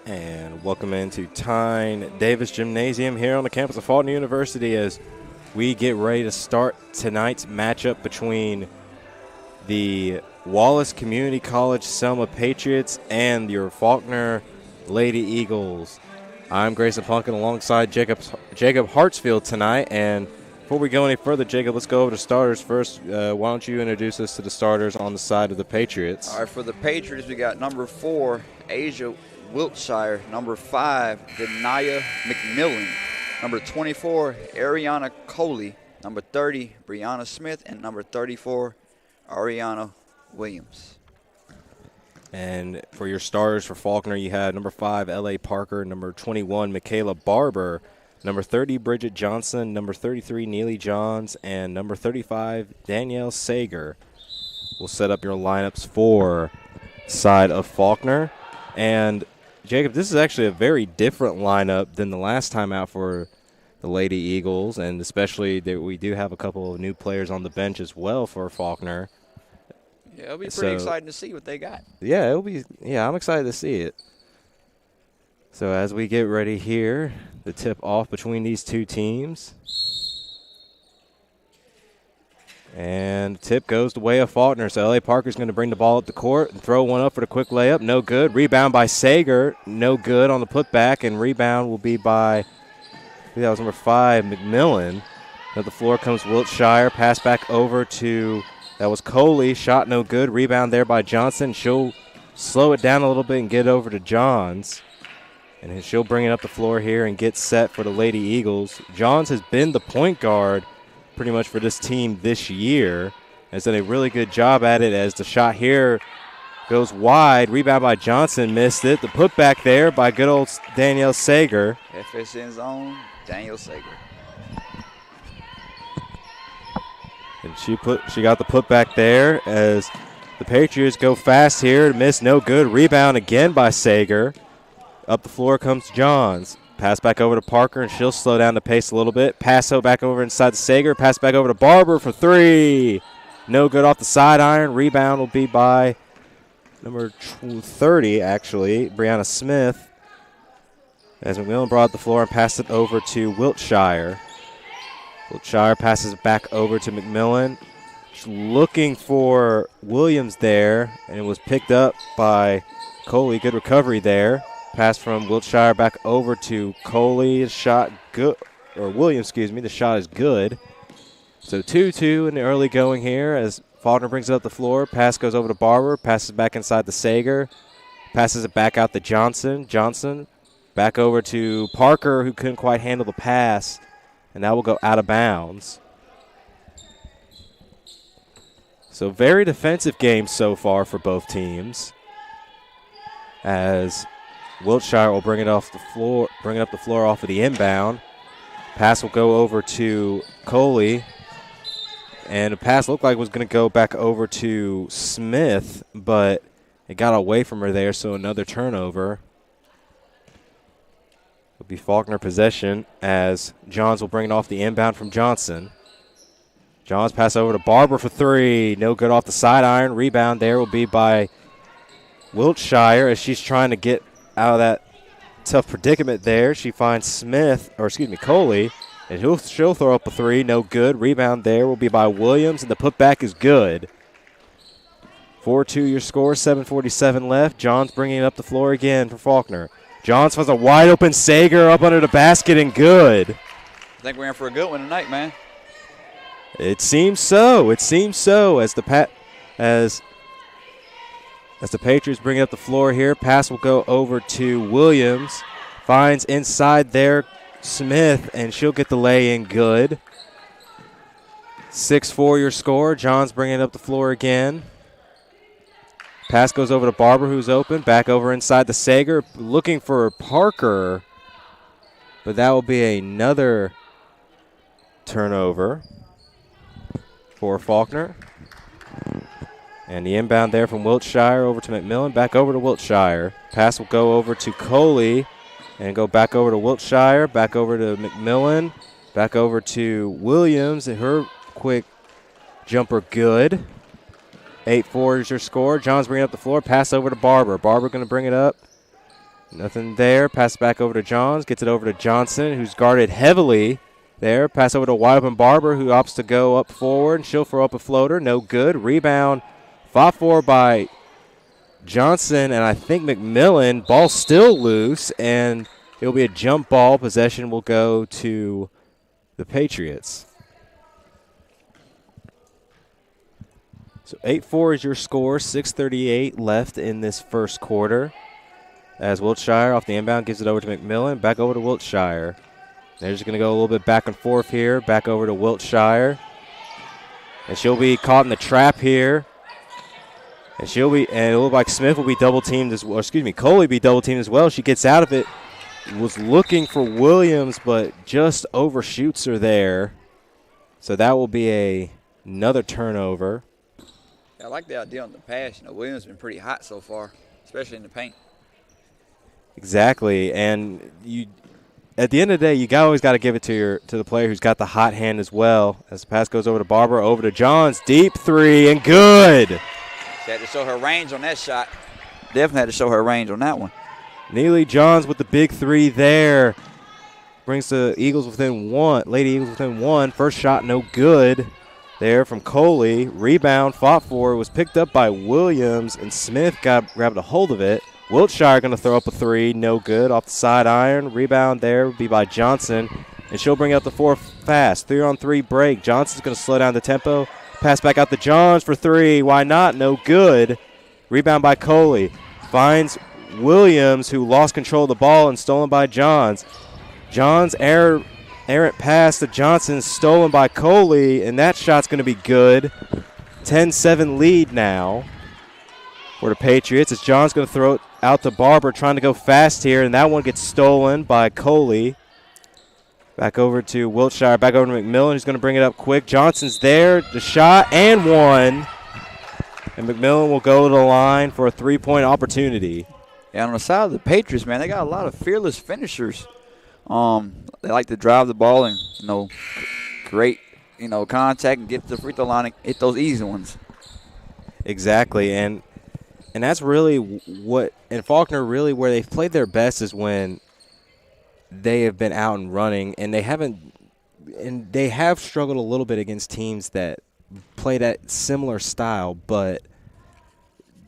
And welcome into Tyne Davis Gymnasium here on the campus of Faulkner University as we get ready to start tonight's matchup between the Wallace Community College Selma Patriots and your Faulkner Lady Eagles. I'm Grayson Plunkin alongside Jacob Hartsfield tonight. And before we go any further, Jacob, let's go over to starters first. Why don't you introduce us to the starters on the side of the Patriots? All right, for the Patriots, we got number 4, Asia Wiltshire, number 5, Denaya McMillan, number 24, Ariana Coley, number 30, Brianna Smith, and number 34, Ariana Williams. And for your starters for Faulkner, you have number 5, L.A. Parker, number 21, Michaela Barber, number 30, Bridget Johnson, number 33, Neely Johns, and number 35, Danielle Sager. We'll set up your lineups for side of Faulkner. And Jacob, this is actually a very different lineup than the last time out for the Lady Eagles, and especially that we do have a couple of new players on the bench as well for Faulkner. Yeah, it'll be pretty exciting to see what they got. Yeah, I'm excited to see it. So as we get ready here, the tip off between these two teams. And tip goes the way of Faulkner. So L.A. Parker's going to bring the ball up the court and throw one up for the quick layup. No good. Rebound by Sager. No good on the putback. And rebound will be by, I think that was number 5, McMillan. Now the floor comes Wiltshire. Pass back over to, that was Coley. Shot no good. Rebound there by Johnson. She'll slow it down a little bit and get over to Johns. And she'll bring it up the floor here and get set for the Lady Eagles. Johns has been the point guard pretty much for this team this year. Has done a really good job at it as the shot here goes wide. Rebound by Johnson, missed it. The putback there by good old Danielle Sager. FSN zone, Danielle Sager. And she got the putback there as the Patriots go fast here. Miss, no good. Rebound again by Sager. Up the floor comes Johns. Pass back over to Parker, and she'll slow down the pace a little bit. Pass back over inside the Sager. Pass back over to Barber for 3. No good off the side iron. Rebound will be by number 30, actually, Brianna Smith. As McMillan brought up the floor and passed it over to Wiltshire. Wiltshire passes it back over to McMillan. She's looking for Williams there, and it was picked up by Coley. Good recovery there. Pass from Wiltshire back over to Coley. Shot good, or Williams, excuse me. The shot is good. So 2-2 in the early going here as Faulkner brings it up the floor. Pass goes over to Barber. Passes back inside the Sager. Passes it back out to Johnson. Johnson back over to Parker, who couldn't quite handle the pass. And that will go out of bounds. So very defensive game so far for both teams. As Wiltshire will bring it up the floor off of the inbound. Pass will go over to Coley. And the pass looked like it was going to go back over to Smith, but it got away from her there, so another turnover. It'll be Faulkner possession as Johns will bring it off the inbound from Johnson. Johns pass over to Barber for 3. No good off the side iron. Rebound there will be by Wiltshire as she's trying to get out of that tough predicament there. She finds Coley, and she'll throw up a 3. No good. Rebound there will be by Williams, and the putback is good. 4-2 your score, 7:47 left. Johns bringing it up the floor again for Faulkner. Johns finds a wide open Sager up under the basket and good. I think we're in for a good one tonight, man. It seems so. As the Patriots bring up the floor here, pass will go over to Williams. Finds inside there Smith, and she'll get the lay-in good. 6-4 your score. Johns bringing up the floor again. Pass goes over to Barber, who's open. Back over inside the Sager, looking for Parker. But that will be another turnover for Faulkner. And the inbound there from Wiltshire over to McMillan. Back over to Wiltshire. Pass will go over to Coley and go back over to Wiltshire. Back over to McMillan. Back over to Williams. And her quick jumper good. 8-4 is your score. John's bringing up the floor. Pass over to Barber. Barber going to bring it up. Nothing there. Pass back over to Johns. Gets it over to Johnson, who's guarded heavily there. Pass over to wide open Barber, who opts to go up forward. And she'll throw up a floater. No good. Rebound fought for by Johnson, and I think McMillan. Ball still loose, and it'll be a jump ball. Possession will go to the Patriots. So 8-4 is your score. 6:38 left in this first quarter. As Wiltshire off the inbound gives it over to McMillan. Back over to Wiltshire. They're just going to go a little bit back and forth here. Back over to Wiltshire. And she'll be caught in the trap here. And it looks like Smith will be double teamed as well. Coley be double teamed as well. She gets out of it. Was looking for Williams, but just overshoots her there. So that will be another turnover. I like the idea on the pass. Williams has been pretty hot so far, especially in the paint. Exactly, and at the end of the day, you always got to give it to the player who's got the hot hand as well. As the pass goes over to Barber, over to Johns, deep three, and good. She had to show her range on that shot. Definitely had to show her range on that one. Neely Johns with the big three there. Brings the Eagles within one. Lady Eagles within one. First shot no good there from Coley. Rebound fought for. It was picked up by Williams, and Smith grabbed a hold of it. Wiltshire going to throw up a three. No good. Off the side iron. Rebound there would be by Johnson, and she'll bring out the four fast. 3-on-3 break. Johnson's going to slow down the tempo. Pass back out to Johns for three. Why not? No good. Rebound by Coley. Finds Williams, who lost control of the ball, and stolen by Johns. Johns errant pass to Johnson, stolen by Coley, and that shot's going to be good. 10-7 lead now for the Patriots. As Johns going to throw it out to Barber, trying to go fast here, and that one gets stolen by Coley. Back over to Wiltshire, back over to McMillan, who's going to bring it up quick. Johnson's there, the shot, and one. And McMillan will go to the line for a three-point opportunity. Yeah, on the side of the Patriots, man, they got a lot of fearless finishers. They like to drive the ball and, create, contact and get to the free throw line and hit those easy ones. Exactly, and that's really what – and Faulkner really where they've played their best is when they have been out and running, and they have struggled a little bit against teams that play that similar style, but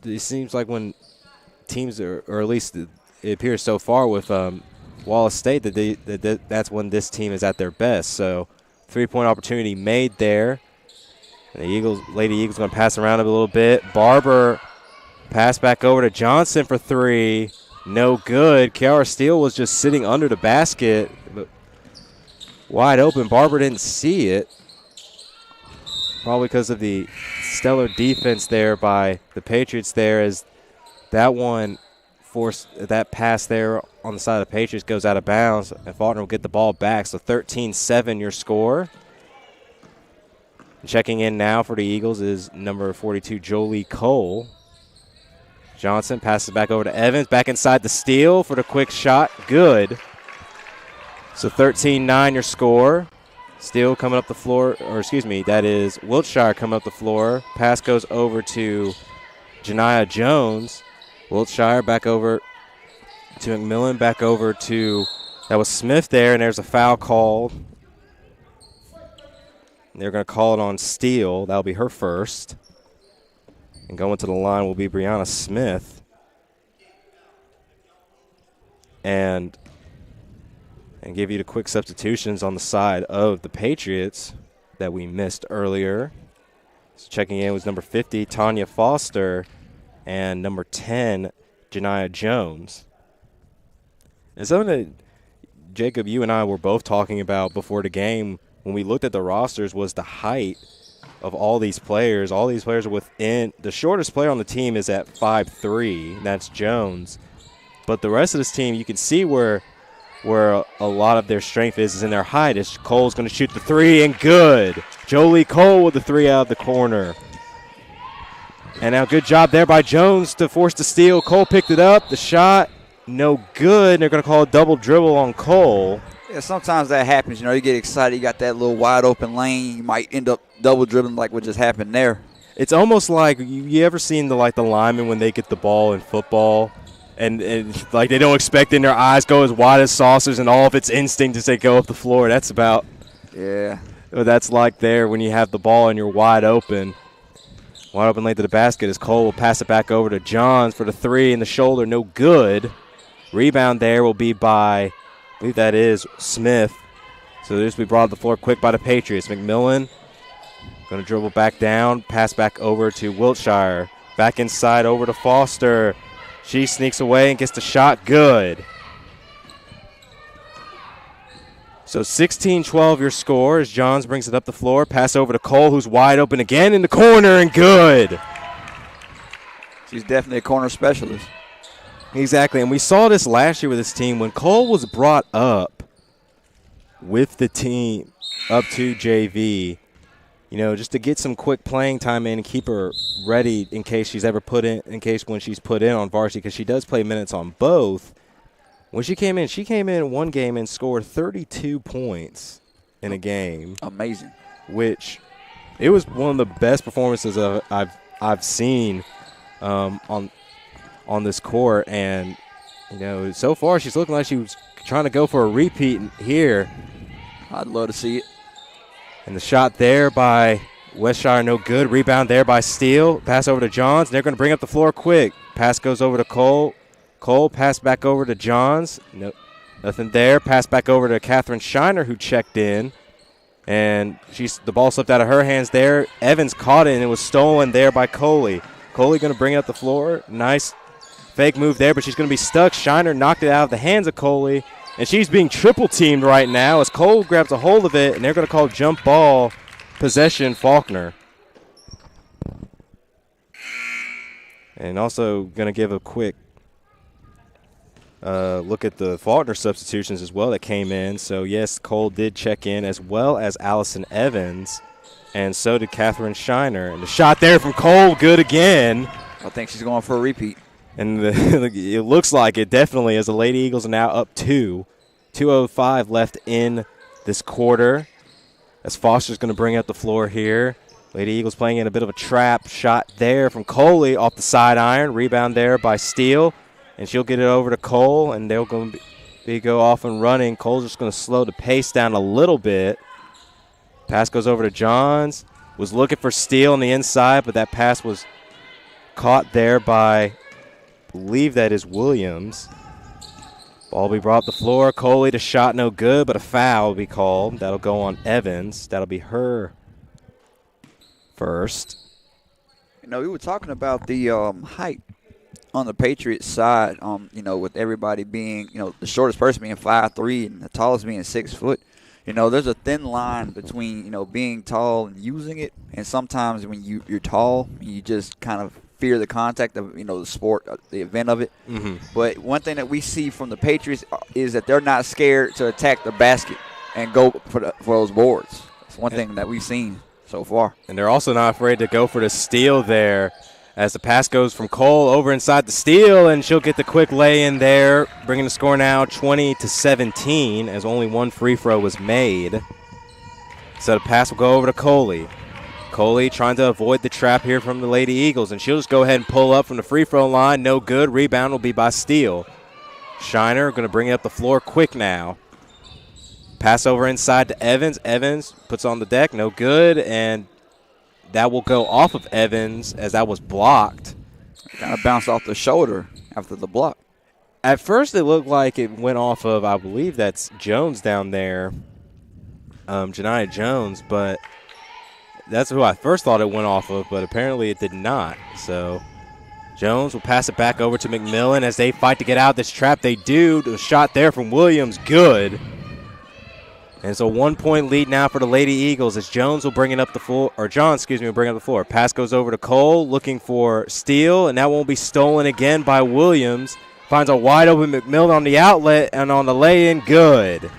it seems like when teams are, or at least it appears so far with Wallace State that's when this team is at their best. So 3-point opportunity made there. And the Lady Eagles going to pass around a little bit. Barber pass back over to Johnson for three. No good. Kiara Steele was just sitting under the basket, but wide open. Barber didn't see it. Probably because of the stellar defense there by the Patriots there, as that one forced that pass there on the side of the Patriots goes out of bounds, and Faulkner will get the ball back. So 13-7 your score. And checking in now for the Eagles is number 42, Jolie Cole. Johnson passes back over to Evans, back inside the steal for the quick shot. Good. So 13-9 your score. Steele coming up the floor, that is Wiltshire coming up the floor. Pass goes over to Janiah Jones. Wiltshire back over to McMillan, back over to, that was Smith there, and there's a foul called. They're going to call it on Steele. That'll be her first. And going to the line will be Brianna Smith. And give you the quick substitutions on the side of the Patriots that we missed earlier. So checking in was number 50, Tanya Foster, and number 10, Janiah Jones. And something that, Jacob, you and I were both talking about before the game when we looked at the rosters was the height of all these players. All these players are within – the shortest player on the team is at 5'3", and that's Jones. But the rest of this team, you can see where a lot of their strength is in their height. As Cole's going to shoot the three, and good. Jolie Cole with the three out of the corner. And now good job there by Jones to force the steal. Cole picked it up. The shot, no good. They're going to call a double dribble on Cole. Yeah, sometimes that happens. You get excited. You got that little wide open lane. You might end up double dribbling like what just happened there. It's almost like you ever seen the linemen when they get the ball in football And like they don't expect in their eyes go as wide as saucers, and all of its instinct to say go up the floor. That's about what that's like there when you have the ball and you're wide open. Wide open late to the basket as Cole will pass it back over to Johns for the three in the shoulder. No good. Rebound there will be by, I believe that is Smith. So this will be brought to the floor quick by the Patriots. McMillan going to dribble back down, pass back over to Wiltshire. Back inside over to Foster. She sneaks away and gets the shot good. So 16-12 your score as Johns brings it up the floor. Pass over to Cole, who's wide open again in the corner and good. She's definitely a corner specialist. Exactly, and we saw this last year with this team when Cole was brought up with the team up to JV, you know, just to get some quick playing time in and keep her ready in case she's ever put in, when she's put in on varsity, because she does play minutes on both. When she came in one game and scored 32 points in a game. Amazing. Which it was one of the best performances I've seen on this court, and you know, so far she's looking like she was trying to go for a repeat here. I'd love to see it. And the shot there by Westshire, no good. Rebound there by Steele. Pass over to Johns. They're going to bring up the floor quick. Pass goes over to Cole. Cole, pass back over to Johns. Nope, nothing there. Pass back over to Catherine Shiner, who checked in. And the ball slipped out of her hands there. Evans caught it, and it was stolen there by Coley. Coley going to bring it up the floor. Nice fake move there, but she's going to be stuck. Shiner knocked it out of the hands of Coley, and she's being triple-teamed right now as Cole grabs a hold of it, and they're going to call jump ball possession Faulkner. And also going to give a quick look at the Faulkner substitutions as well that came in. So, yes, Cole did check in, as well as Allison Evans, and so did Catherine Shiner. And the shot there from Cole, good again. I think she's going for a repeat. And it looks like it definitely, as the Lady Eagles are now up 2. 2:05 left in this quarter, as Foster's going to bring up the floor here. Lady Eagles playing in a bit of a trap. Shot there from Coley off the side iron. Rebound there by Steele. And she'll get it over to Cole, and they'll go off and running. Cole's just going to slow the pace down a little bit. Pass goes over to Johns. Was looking for Steele on the inside, but that pass was caught there by, I believe that is Williams. Ball will be brought up the floor. Coley to shot, no good, but a foul will be called. That'll go on Evans. That'll be her first. You know, we were talking about the height on the Patriots side, you know, with everybody being, you know, the shortest person being 5'3" and the tallest being 6 foot. You know, there's a thin line between, you know, being tall and using it, and sometimes when you're tall, you just kind of fear the contact of, you know, the sport, the event of it. Mm-hmm. But one thing that we see from the Patriots is that they're not scared to attack the basket and go for those boards. That's one thing that we've seen so far. And they're also not afraid to go for the steal there, as the pass goes from Cole over inside the steal, and she'll get the quick lay in there, bringing the score now 20-17, as only one free throw was made. So the pass will go over to Coley. Coley trying to avoid the trap here from the Lady Eagles, and she'll just go ahead and pull up from the free throw line. No good. Rebound will be by Steele. Shiner going to bring it up the floor quick now. Pass over inside to Evans. Evans puts on the deck. No good, and that will go off of Evans as that was blocked. Kind of bounced off the shoulder after the block. At first it looked like it went off of, I believe that's Jones down there, Janiyah Jones, but that's who I first thought it went off of, but apparently it did not. So Jones will pass it back over to McMillan as they fight to get out of this trap. They do. The shot there from Williams, good. And it's a 1-point lead now for the Lady Eagles as Jones will bring it up the floor, or John, will bring it up the floor. Pass goes over to Cole, looking for Steele, and that won't be stolen again by Williams. Finds a wide open McMillan on the outlet, and on the lay-in, good.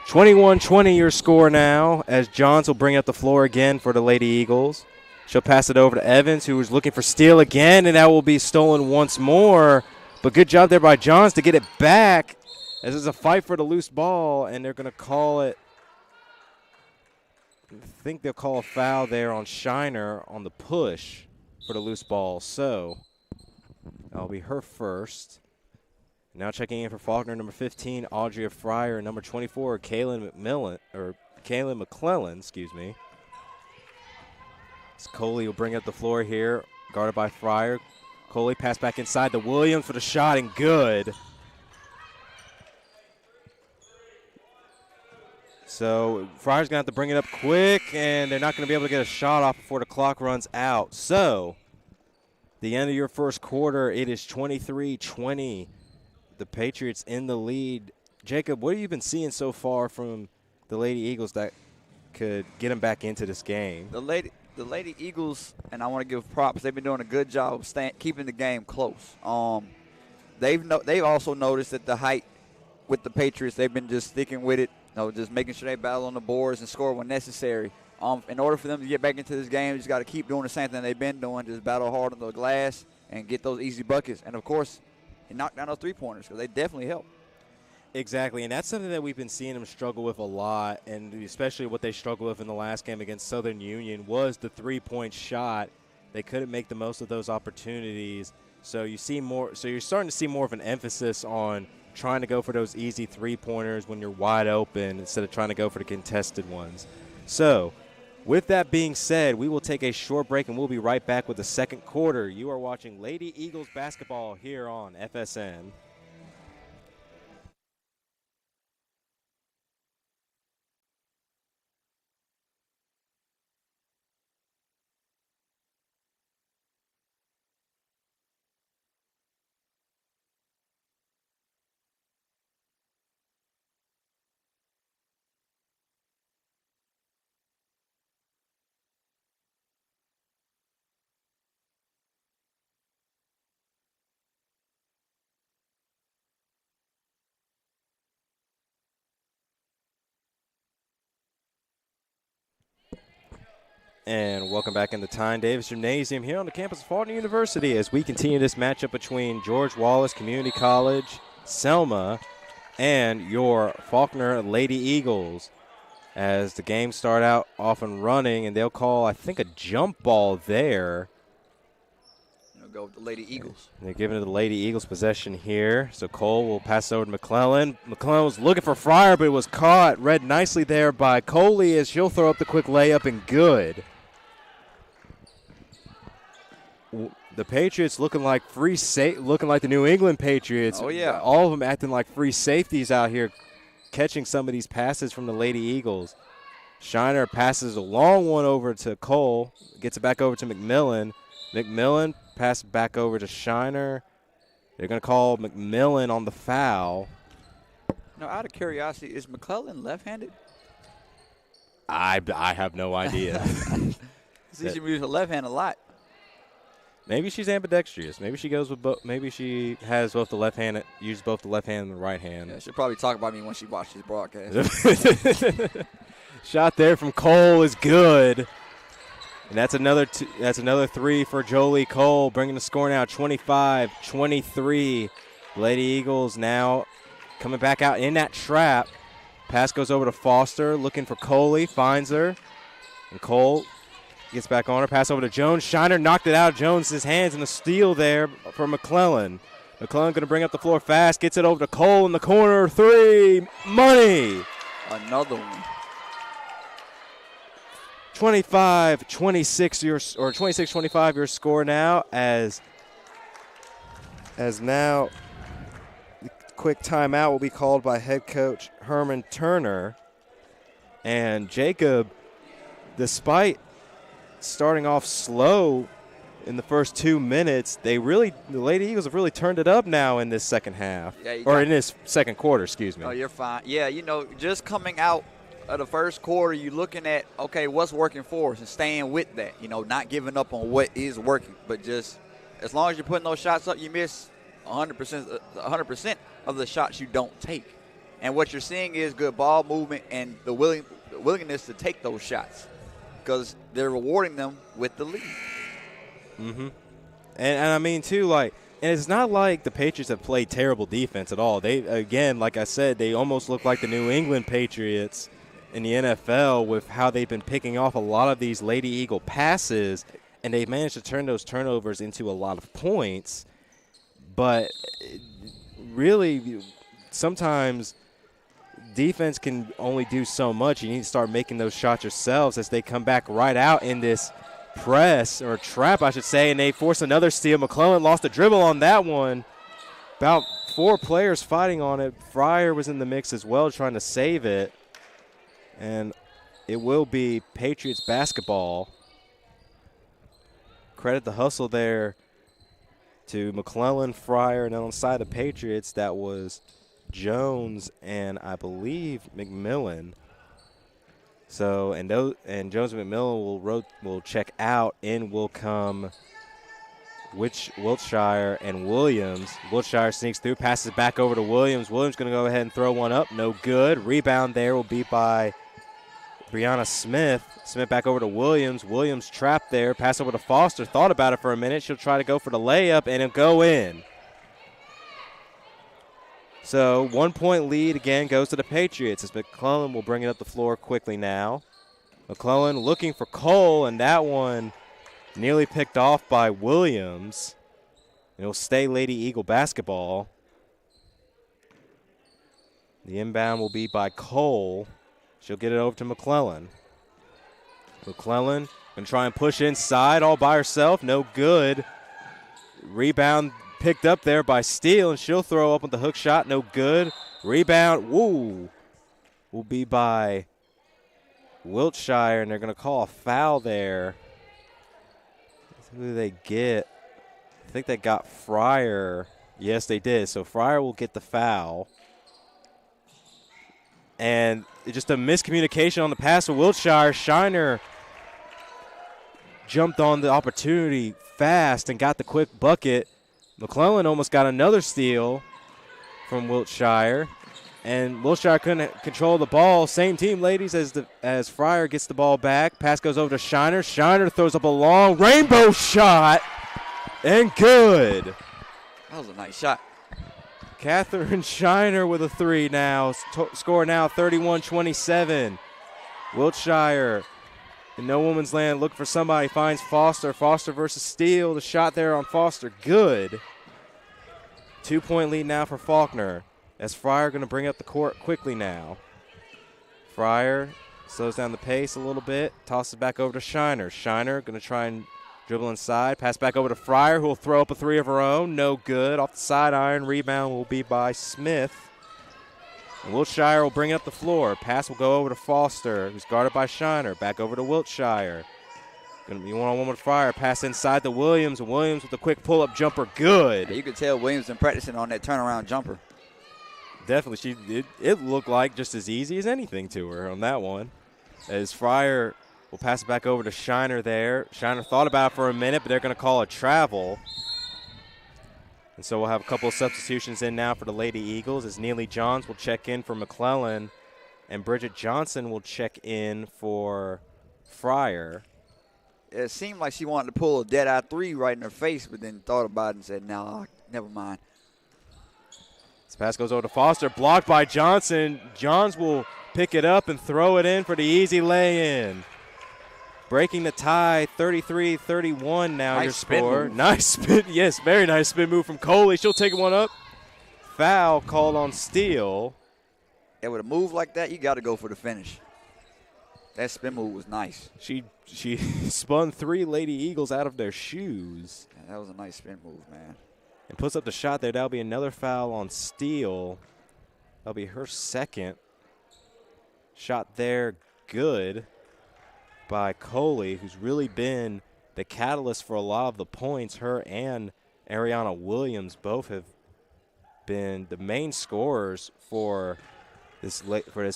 21-20 your score now as Johns will bring up the floor again for the Lady Eagles. She'll pass it over to Evans, who is looking for Steele again, and that will be stolen once more. But good job there by Johns to get it back. This is a fight for the loose ball, and they're going to call it. I think they'll call a foul there on Shiner on the push for the loose ball. So That'll be her first. Now checking in for Faulkner, number 15, Audrey Fryer, number 24, Kaylin McClellan, excuse me. Coley will bring up the floor here, guarded by Fryer. Coley pass back inside to Williams for the shot, and good. So Fryer's going to have to bring it up quick, and they're not going to be able to get a shot off before the clock runs out. So the end of your first quarter, it is 23-20. The Patriots in the lead. Jacob, what have you been seeing so far from the Lady Eagles that could get them back into this game? The Lady Eagles, and I want to give props, they've been doing a good job of keeping the game close. They've also noticed that the height with the Patriots, they've been just sticking with it, just making sure they battle on the boards and score when necessary. In order for them to get back into this game, you just got to keep doing the same thing they've been doing, just battle hard on the glass and get those easy buckets. And, of course, knock down those three-pointers because they definitely help. Exactly, and that's something that we've been seeing them struggle with a lot, and especially what they struggled with in the last game against Southern Union was the three-point shot. They couldn't make the most of those opportunities. So you see more. So you're starting to see more of an emphasis on trying to go for those easy three-pointers when you're wide open instead of trying to go for the contested ones. So with that being said, we will take a short break, and we'll be right back with the second quarter. You are watching Lady Eagles basketball here on FSN. And welcome back in the Tyne Davis Gymnasium here on the campus of Faulkner University as we continue this matchup between George Wallace Community College, Selma, and your Faulkner Lady Eagles. As the game start out off and running, and they'll call, I think, a jump ball there. They'll go with the Lady Eagles. They're giving it the Lady Eagles possession here. So Cole will pass over to McClellan. McClellan was looking for Fryer, but it was caught. Read nicely there by Coley as she'll throw up the quick layup, and good. The Patriots looking like looking like the New England Patriots. Oh, yeah. All of them acting like free safeties out here, catching some of these passes from the Lady Eagles. Shiner passes a long one over to Cole, gets it back over to McMillan. McMillan passes back over to Shiner. They're going to call McMillan on the foul. Now, out of curiosity, is McClellan left-handed? I have no idea. She uses her left hand a lot. Maybe she's ambidextrous. Maybe she goes with both. Maybe she has both the left hand, uses both the left hand and the right hand. Yeah, she'll probably talk about me when she watches broadcast. Shot there from Cole is good, and that's another three for Jolie Cole, bringing the score now 25-23. Lady Eagles now coming back out in that trap. Pass goes over to Foster, looking for Coley, finds her, and Cole gets back on her. Pass over to Jones. Shiner knocked it out of Jones' hands, and a steal there for McClellan. McClellan going to bring up the floor fast. Gets it over to Cole in the corner. Three. Money. Another one. 25-26 or 26-25 your score now as now the quick timeout will be called by head coach Herman Turner. And Jacob, despite starting off slow in the first 2 minutes, the Lady Eagles have really turned it up now in this second half. Yeah, or in this second quarter, excuse me. Oh, you're fine. Yeah, just coming out of the first quarter, you're looking at, okay, what's working for us and staying with that, not giving up on what is working. But just as long as you're putting those shots up, you miss 100% of the shots you don't take. And what you're seeing is good ball movement and the willingness to take those shots, because they're rewarding them with the lead. Mm-hmm. And I mean, too, and it's not like the Patriots have played terrible defense at all. They, again, like I said, they almost look like the New England Patriots in the NFL with how they've been picking off a lot of these Lady Eagle passes, and they've managed to turn those turnovers into a lot of points. But really, sometimes defense can only do so much. You need to start making those shots yourselves as they come back right out in this press, or trap, I should say, and they force another steal. McClellan lost a dribble on that one. About 4 players fighting on it. Fryer was in the mix as well, trying to save it. And it will be Patriots basketball. Credit the hustle there to McClellan, Fryer, and then on the side of Patriots, that was Jones and I believe McMillan. So, and Jones and McMillan will check out. In will come Wiltshire and Williams. Wiltshire sneaks through, passes back over to Williams. Williams going to go ahead and throw one up. No good. Rebound there will be by Brianna Smith. Smith back over to Williams. Williams trapped there. Pass over to Foster. Thought about it for a minute. She'll try to go for the layup, and it'll go in. So 1 point lead again goes to the Patriots as McClellan will bring it up the floor quickly now. McClellan looking for Cole, and that one nearly picked off by Williams. It'll stay Lady Eagle basketball. The inbound will be by Cole. She'll get it over to McClellan. McClellan going to try and push inside all by herself. No good. Rebound picked up there by Steele, and she'll throw up with the hook shot. No good. Rebound, will be by Wiltshire, and they're going to call a foul there. Who do they get? I think they got Fryer. Yes, they did. So Fryer will get the foul. And just a miscommunication on the pass for Wiltshire. Shiner jumped on the opportunity fast and got the quick bucket. McClellan almost got another steal from Wiltshire. And Wiltshire couldn't control the ball. Same team, ladies, as Fryer gets the ball back. Pass goes over to Shiner. Shiner throws up a long rainbow shot. And good. That was a nice shot. Catherine Shiner with a 3 now. Score now 31-27. Wiltshire in no woman's land, looking for somebody, finds Foster. Foster versus Steele. The shot there on Foster, good. 2 point lead now for Faulkner, as Fryer going to bring up the court quickly now. Fryer slows down the pace a little bit, tosses back over to Shiner. Shiner going to try and dribble inside, pass back over to Fryer, who will throw up a 3 of her own. No good. Off the side iron, rebound will be by Smith. And Wiltshire will bring it up the floor. Pass will go over to Foster, who's guarded by Shiner. Back over to Wiltshire. Going to be one-on-one with Fryer. Pass inside to Williams. Williams with a quick pull-up jumper. Good. Yeah, you could tell Williams been practicing on that turnaround jumper. Definitely. It looked like just as easy as anything to her on that one. As Fryer will pass it back over to Shiner there. Shiner thought about it for a minute, but they're going to call a travel. And so we'll have a couple of substitutions in now for the Lady Eagles, as Neely Johns will check in for McClellan, and Bridget Johnson will check in for Fryer. It seemed like she wanted to pull a dead-eye 3 right in her face, but then thought about it and said, no, never mind. This pass goes over to Foster, blocked by Johnson. Johns will pick it up and throw it in for the easy lay-in. Breaking the tie, 33-31 now, nice your score. Move. Nice spin, yes, very nice spin move from Coley. She'll take one up. Foul called on Steele. And with a move like that, you got to go for the finish. That spin move was nice. She spun 3 Lady Eagles out of their shoes. Yeah, that was a nice spin move, man. And puts up the shot there. That'll be another foul on Steele. That'll be her second. Shot there, good by Coley, who's really been the catalyst for a lot of the points. Her and Ariana Williams both have been the main scorers for this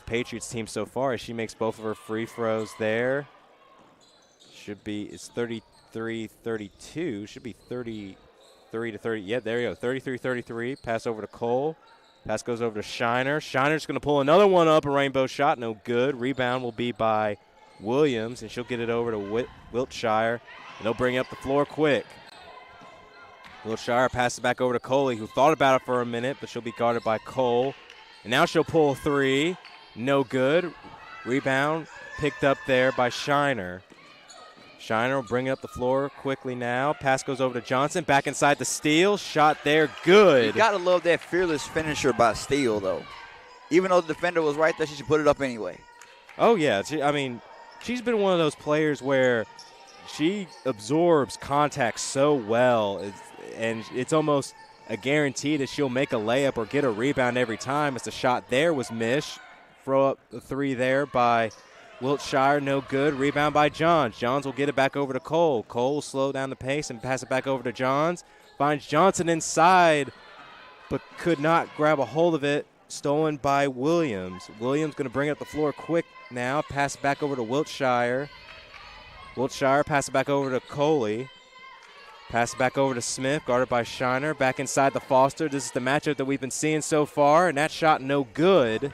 Patriots team so far, as she makes both of her free throws there. It's 33-32. Should be 33-30. Yeah, there you go. 33-33. Pass over to Cole. Pass goes over to Shiner. Shiner's going to pull another one up, a rainbow shot. No good. Rebound will be by Williams, and she'll get it over to Wiltshire, and they'll bring it up the floor quick. Wiltshire passes back over to Coley, who thought about it for a minute, but she'll be guarded by Cole. And now she'll pull a 3. No good. Rebound picked up there by Shiner. Shiner will bring it up the floor quickly now. Pass goes over to Johnson. Back inside the steal. Shot there. Good. You got to love that fearless finisher by Steele, though. Even though the defender was right there, she should put it up anyway. Oh, yeah. She's been one of those players where she absorbs contact so well, and it's almost a guarantee that she'll make a layup or get a rebound every time. As the shot there was missed. Throw up the three there by Wiltshire, no good. Rebound by Johns. Johns will get it back over to Cole. Cole will slow down the pace and pass it back over to Johns. Finds Johnson inside, but could not grab a hold of it. Stolen by Williams. Williams going to bring it up the floor quick now. Pass it back over to Wiltshire. Wiltshire pass it back over to Coley. Pass it back over to Smith, guarded by Shiner. Back inside the Foster. This is the matchup that we've been seeing so far, and that shot no good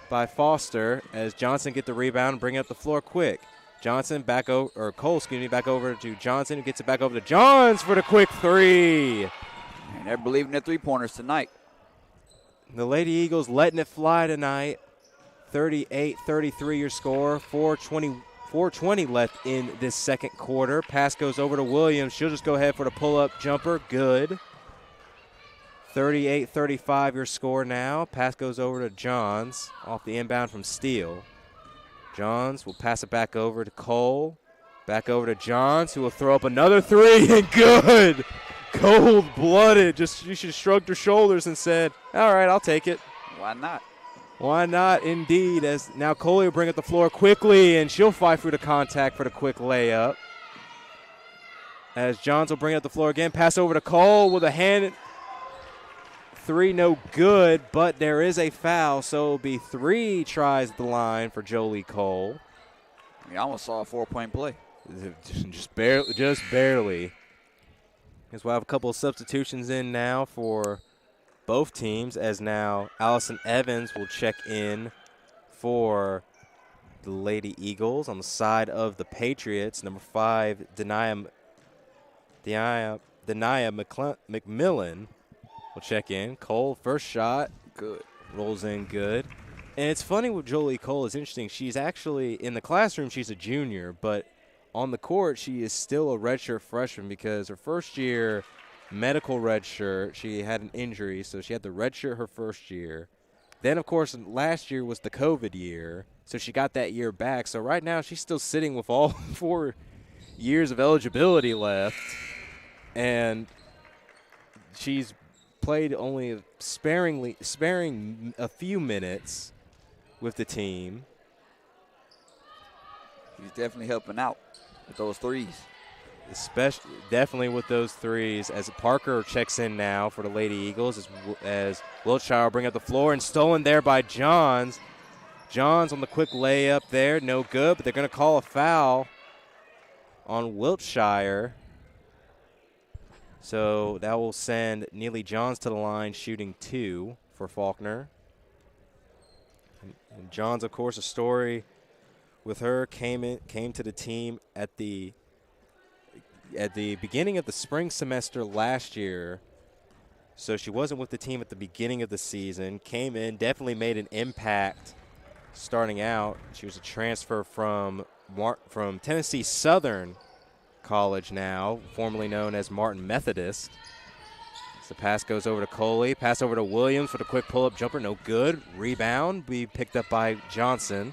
by Foster as Johnson get the rebound and bring it up the floor quick. Johnson back over, or Cole, excuse me, back over to Johnson, who gets it back over to Johns for the quick three. And they're believing their three-pointers tonight. The Lady Eagles letting it fly tonight. 38-33 your score. 4:20 left in this second quarter. Pass goes over to Williams. She'll just go ahead for the pull-up jumper. Good. 38-35 your score now. Pass goes over to Johns off the inbound from Steele. Johns will pass it back over to Cole. Back over to Johns, who will throw up another three, and good. Cold-blooded. She just shrugged her shoulders and said, all right, I'll take it. Why not? Why not, indeed, as now Coley will bring up the floor quickly, and she'll fight through the contact for the quick layup. As Johns will bring up the floor again, pass over to Cole with a hand. Three, no good, but there is a foul, so it'll be 3 tries at the line for Jolie Cole. I almost saw a 4-point play. Just barely. As we'll have a couple of substitutions in now for both teams, as now Allison Evans will check in for the Lady Eagles on the side of the Patriots. Number 5, Denia McMillan will check in. Cole, first shot. Good. Rolls in good. And it's funny with Jolie Cole. It's interesting. She's actually, in the classroom, she's a junior, but on the court, she is still a redshirt freshman because her first year, medical redshirt, she had an injury, so she had the redshirt her first year. Then, of course, last year was the COVID year, so she got that year back. So right now, she's still sitting with all 4 years of eligibility left, and she's played only sparing a few minutes with the team. He's definitely helping out with those threes. Especially, definitely with those threes. As Parker checks in now for the Lady Eagles, as Wiltshire will bring up the floor, and stolen there by Johns. Johns on the quick layup there, no good, but they're going to call a foul on Wiltshire. So that will send Neely Johns to the line, shooting 2 for Faulkner. And Johns, of course, a story with her came to the team at the beginning of the spring semester last year. So she wasn't with the team at the beginning of the season. Came in, definitely made an impact starting out. She was a transfer from Tennessee Southern College now, formerly known as Martin Methodist. So the pass goes over to Coley. Pass over to Williams for the quick pull-up jumper. No good. Rebound be picked up by Johnson.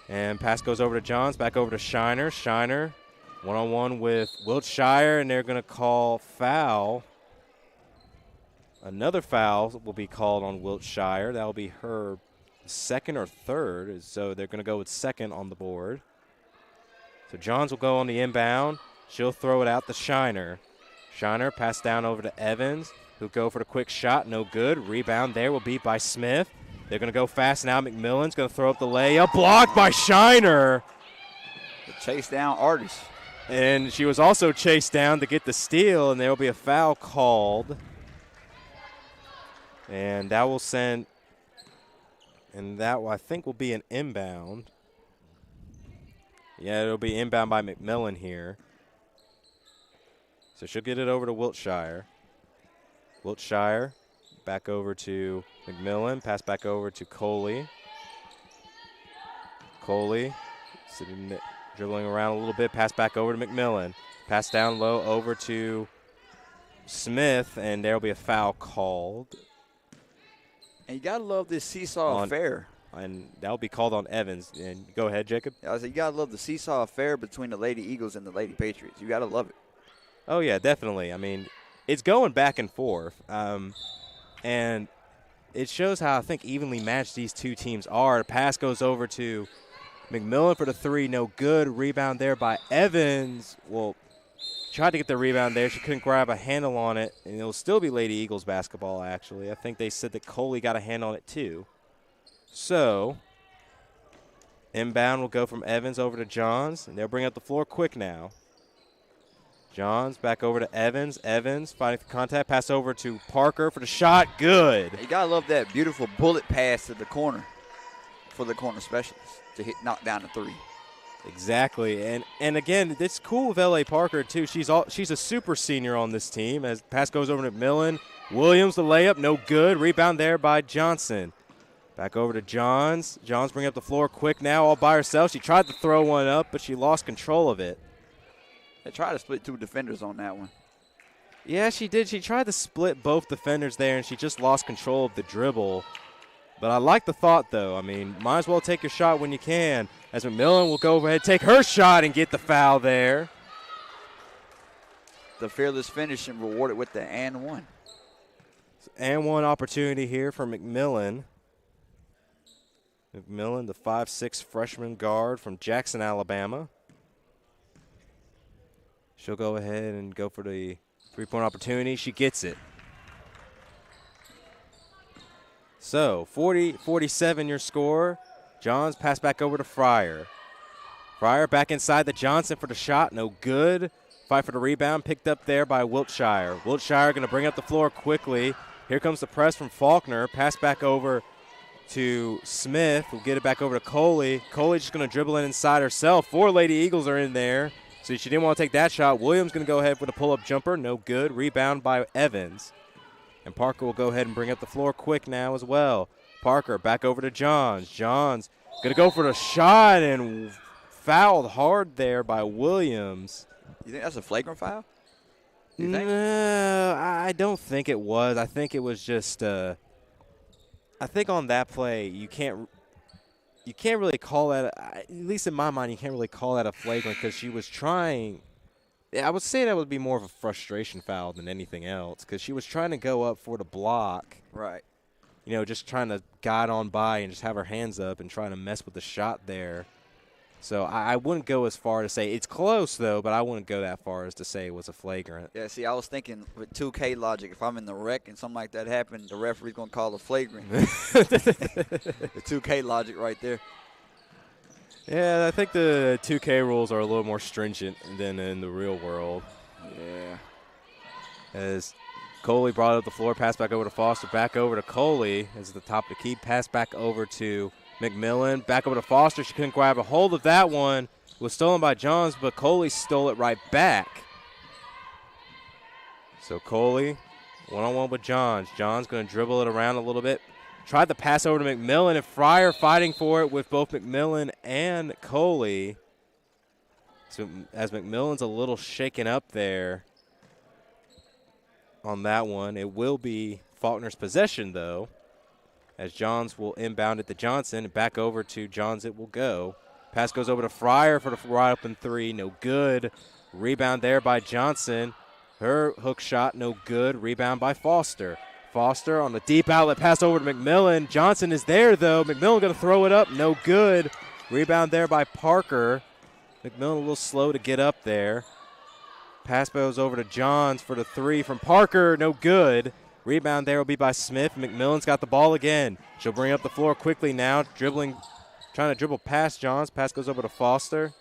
And pass goes over to Johns. Back over to Shiner. Shiner one-on-one with Wiltshire, and they're going to call foul. Another foul will be called on Wiltshire. That will be her second or third. So they're going to go with second on the board. So Johns will go on the inbound. She'll throw it out to Shiner. Shiner pass down over to Evans, who'll go for the quick shot. No good. Rebound there will be by Smith. They're going to go fast now. McMillan's going to throw up the layup. Blocked by Shiner. The chase down artist. And she was also chased down to get the steal, and there will be a foul called. And that will send, and that I think will be an inbound. Yeah, it'll be inbound by McMillan here. So she'll get it over to Wiltshire. Wiltshire back over to McMillan. Pass back over to Coley. Coley dribbling around a little bit, pass back over to McMillan. Pass down low over to Smith, and there will be a foul called. And you got to love this seesaw affair. And that will be called on Evans. And go ahead, Jacob. I said you got to love the seesaw affair between the Lady Eagles and the Lady Patriots. You got to love it. Oh, yeah, definitely. I mean, it's going back and forth. And it shows how I think evenly matched these two teams are. The pass goes over to McMillan for the three. No good. Rebound there by Evans. Well, tried to get the rebound there. She couldn't grab a handle on it. And it'll still be Lady Eagles basketball, actually. I think they said that Coley got a hand on it, too. So, inbound will go from Evans over to Johns. And they'll bring up the floor quick now. Johns back over to Evans. Evans fighting for contact. Pass over to Parker for the shot. Good. You got to love that beautiful bullet pass to the corner for the corner specialist to knock down the three. Exactly. And again, it's cool with L.A. Parker, too. She's a super senior on this team. As pass goes over to McMillan. Williams, the layup. No good. Rebound there by Johnson. Back over to Johns. Johns bring up the floor quick now all by herself. She tried to throw one up, but she lost control of it. They tried to split two defenders on that one. Yeah, she did. She tried to split both defenders there, and she just lost control of the dribble. But I like the thought, though. I mean, might as well take your shot when you can. As McMillan will go ahead, take her shot, and get the foul there. The fearless finish and rewarded with the and one. And one opportunity here for McMillan. McMillan, the 5'6" freshman guard from Jackson, Alabama. She'll go ahead and go for the three-point opportunity. She gets it. So, 40-47 your score. Johns pass back over to Fryer. Fryer back inside the Johnson for the shot. No good. Fight for the rebound. Picked up there by Wiltshire. Wiltshire going to bring up the floor quickly. Here comes the press from Faulkner. Pass back over to Smith. We'll get it back over to Coley. Coley just going to dribble in inside herself. 4 Lady Eagles are in there. So she didn't want to take that shot. Williams going to go ahead with a pull-up jumper. No good. Rebound by Evans. And Parker will go ahead and bring up the floor quick now as well. Parker back over to Johns. Johns going to go for the shot and fouled hard there by Williams. You think that's a flagrant foul? You think? No, I don't think it was. I think it was just I think on that play you can't really call that, at least in my mind, you can't really call that a flagrant because she was trying. I would say that would be more of a frustration foul than anything else because she was trying to go up for the block. Right. You know, just trying to guide on by and just have her hands up and trying to mess with the shot there. So I wouldn't go as far to say it's close, though, but I wouldn't go that far as to say it was a flagrant. Yeah, see, I was thinking with 2K logic, if I'm in the wreck and something like that happened, the referee's going to call a flagrant. The 2K logic right there. Yeah, I think the 2K rules are a little more stringent than in the real world. Yeah. As Coley brought up the floor, pass back over to Foster, back over to Coley as the top of the key, pass back over to McMillan, back over to Foster. She couldn't grab a hold of that one. It was stolen by Johns, but Coley stole it right back. So Coley, one-on-one with Johns. Johns going to dribble it around a little bit. Tried to pass over to McMillan, and Fryer fighting for it with both McMillan and Coley. So as McMillan's a little shaken up there on that one. It will be Faulkner's possession, though, as Johns will inbound it to Johnson, and back over to Johns it will go. Pass goes over to Fryer for the wide open three. No good. Rebound there by Johnson. Her hook shot, no good. Rebound by Foster. Foster on the deep outlet pass over to McMillan. Johnson is there, though. McMillan going to throw it up. No good. Rebound there by Parker. McMillan a little slow to get up there. Pass goes over to Johns for the three from Parker. No good. Rebound there will be by Smith. McMillan's got the ball again. She'll bring up the floor quickly now. Trying to dribble past Johns. Pass goes over to Foster.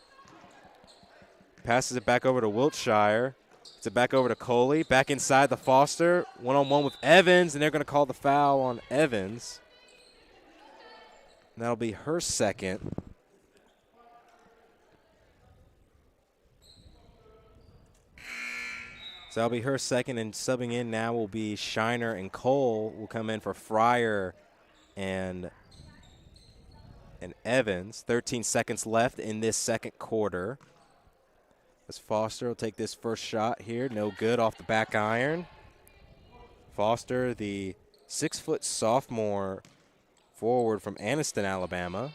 Passes it back over to Wiltshire. It's it back over to Coley. Back inside the Foster. One-on-one with Evans, and they're going to call the foul on Evans. And that'll be her second. So that'll be her second, and subbing in now will be Shiner, and Cole will come in for Fryer and and Evans. 13 seconds left in this second quarter. As Foster will take this first shot here. No good off the back iron. Foster, the 6-foot sophomore forward from Anniston, Alabama.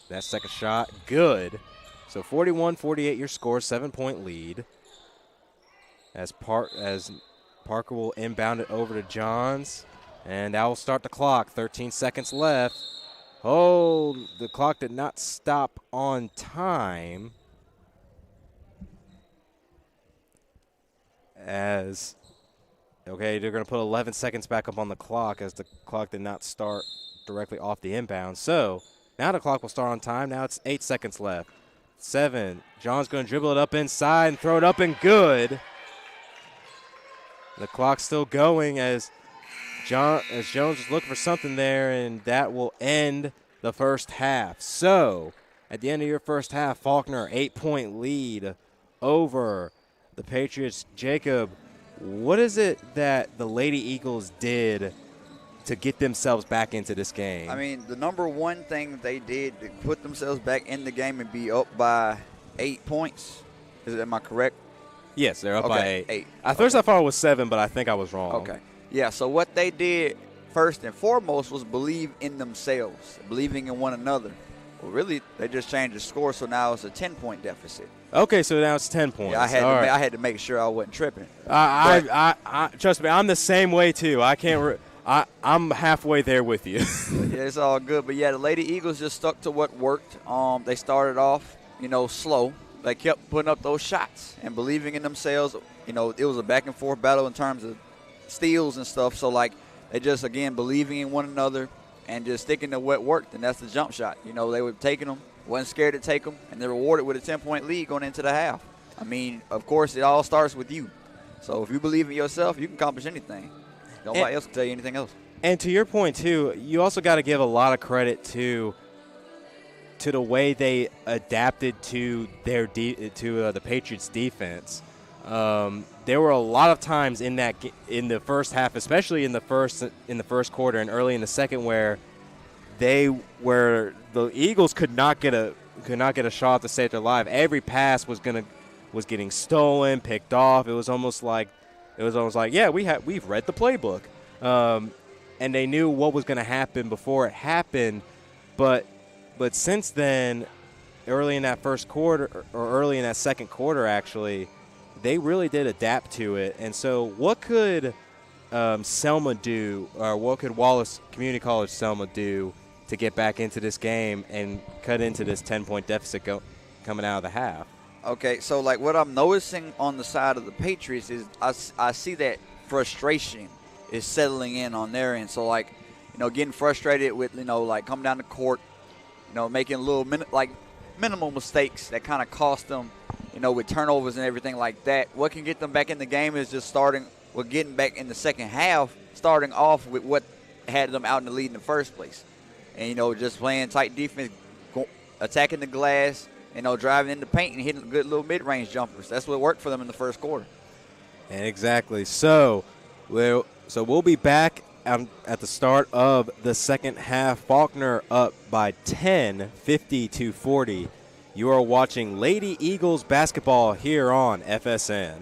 That second shot, good. So 41-48 your score, 7-point lead. As Parker will inbound it over to Johns. And that will start the clock. 13 seconds left. Oh, the clock did not stop on time. Okay, they're going to put 11 seconds back up on the clock as the clock did not start directly off the inbound. So now the clock will start on time. Now it's 8 seconds left. 7. John's going to dribble it up inside and throw it up and good. The clock's still going as Jones is looking for something there, and that will end the first half. So at the end of your first half, Faulkner, 8-point lead over the Patriots. Jacob, what is it that the Lady Eagles did to get themselves back into this game? I mean, the number one thing that they did to put themselves back in the game and be up by 8 points. Am I correct? Yes, they're up by 8. At first I thought it was 7, but I think I was wrong. Okay. Yeah, so what they did first and foremost was believe in themselves, believing in one another. Well, really, they just changed the score, so now it's a 10-point deficit. Okay, so now it's 10 points. Yeah, I had to make sure I wasn't tripping. I trust me, I'm the same way too. I'm halfway there with you. Yeah, it's all good. But yeah, the Lady Eagles just stuck to what worked. They started off, slow. They kept putting up those shots and believing in themselves. It was a back and forth battle in terms of steals and stuff. So they just again believing in one another and just sticking to what worked, and that's the jump shot. They were taking them, wasn't scared to take them, and they're rewarded with a 10-point lead going into the half. I mean, of course, it all starts with you. So if you believe in yourself, you can accomplish anything. Nobody else can tell you anything else. And to your point, too, you also got to give a lot of credit to the way they adapted to the Patriots' defense. There were a lot of times in the first half, especially in the first quarter and early in the second, where the Eagles could not get a shot to save their life. Every pass was getting stolen, picked off. It was almost like yeah, we've read the playbook, and they knew what was going to happen before it happened. But since then, early in that first quarter or early in that second quarter, actually, they really did adapt to it. And so, what could Selma do, or what could Wallace Community College Selma do to get back into this game and cut into this 10-point deficit coming out of the half? Okay, so what I'm noticing on the side of the Patriots is I see that frustration is settling in on their end. So getting frustrated with coming down the court, making little minimal mistakes that kind of cost them, with turnovers and everything like that. What can get them back in the game is just getting back in the second half, starting off with what had them out in the lead in the first place, and just playing tight defense, attacking the glass. Driving in the paint and hitting good little mid-range jumpers. That's what worked for them in the first quarter. And exactly. So we'll be back at the start of the second half. Faulkner up by 10, 50-40. You are watching Lady Eagles basketball here on FSN.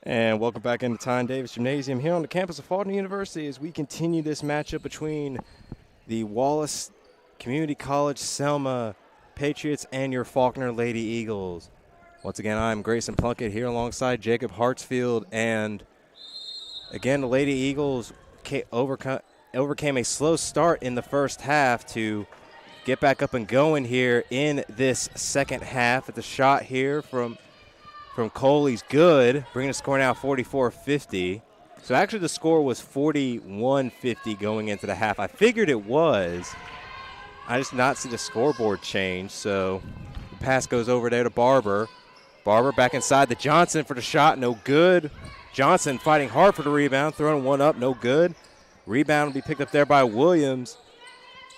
And welcome back into Tyne Davis Gymnasium here on the campus of Faulkner University as we continue this matchup between the Wallace Community College Selma Patriots and your Faulkner Lady Eagles. Once again, I'm Grayson Plunkett here alongside Jacob Hartsfield. And again, the Lady Eagles overcame a slow start in the first half to get back up and going here in this second half. At the shot here from Coley's good, bringing the score now 44-50. So actually the score was 41-50 going into the half. I figured it was. I just did not see the scoreboard change. So the pass goes over there to Barber. Barber back inside to Johnson for the shot, no good. Johnson fighting hard for the rebound, throwing one up, no good. Rebound will be picked up there by Williams.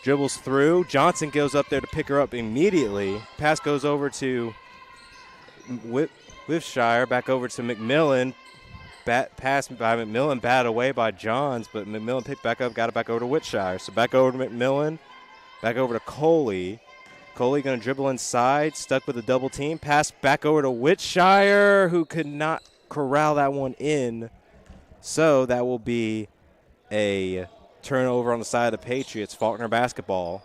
Dribbles through. Johnson goes up there to pick her up immediately. Pass goes over to Wifshire, back over to McMillan. Pass by McMillan, bat away by Johns, but McMillan picked back up, got it back over to Whitshire. So back over to McMillan, back over to Coley. Coley going to dribble inside, stuck with a double team. Pass back over to Whitshire, who could not corral that one in. So that will be a turnover on the side of the Patriots, Faulkner basketball.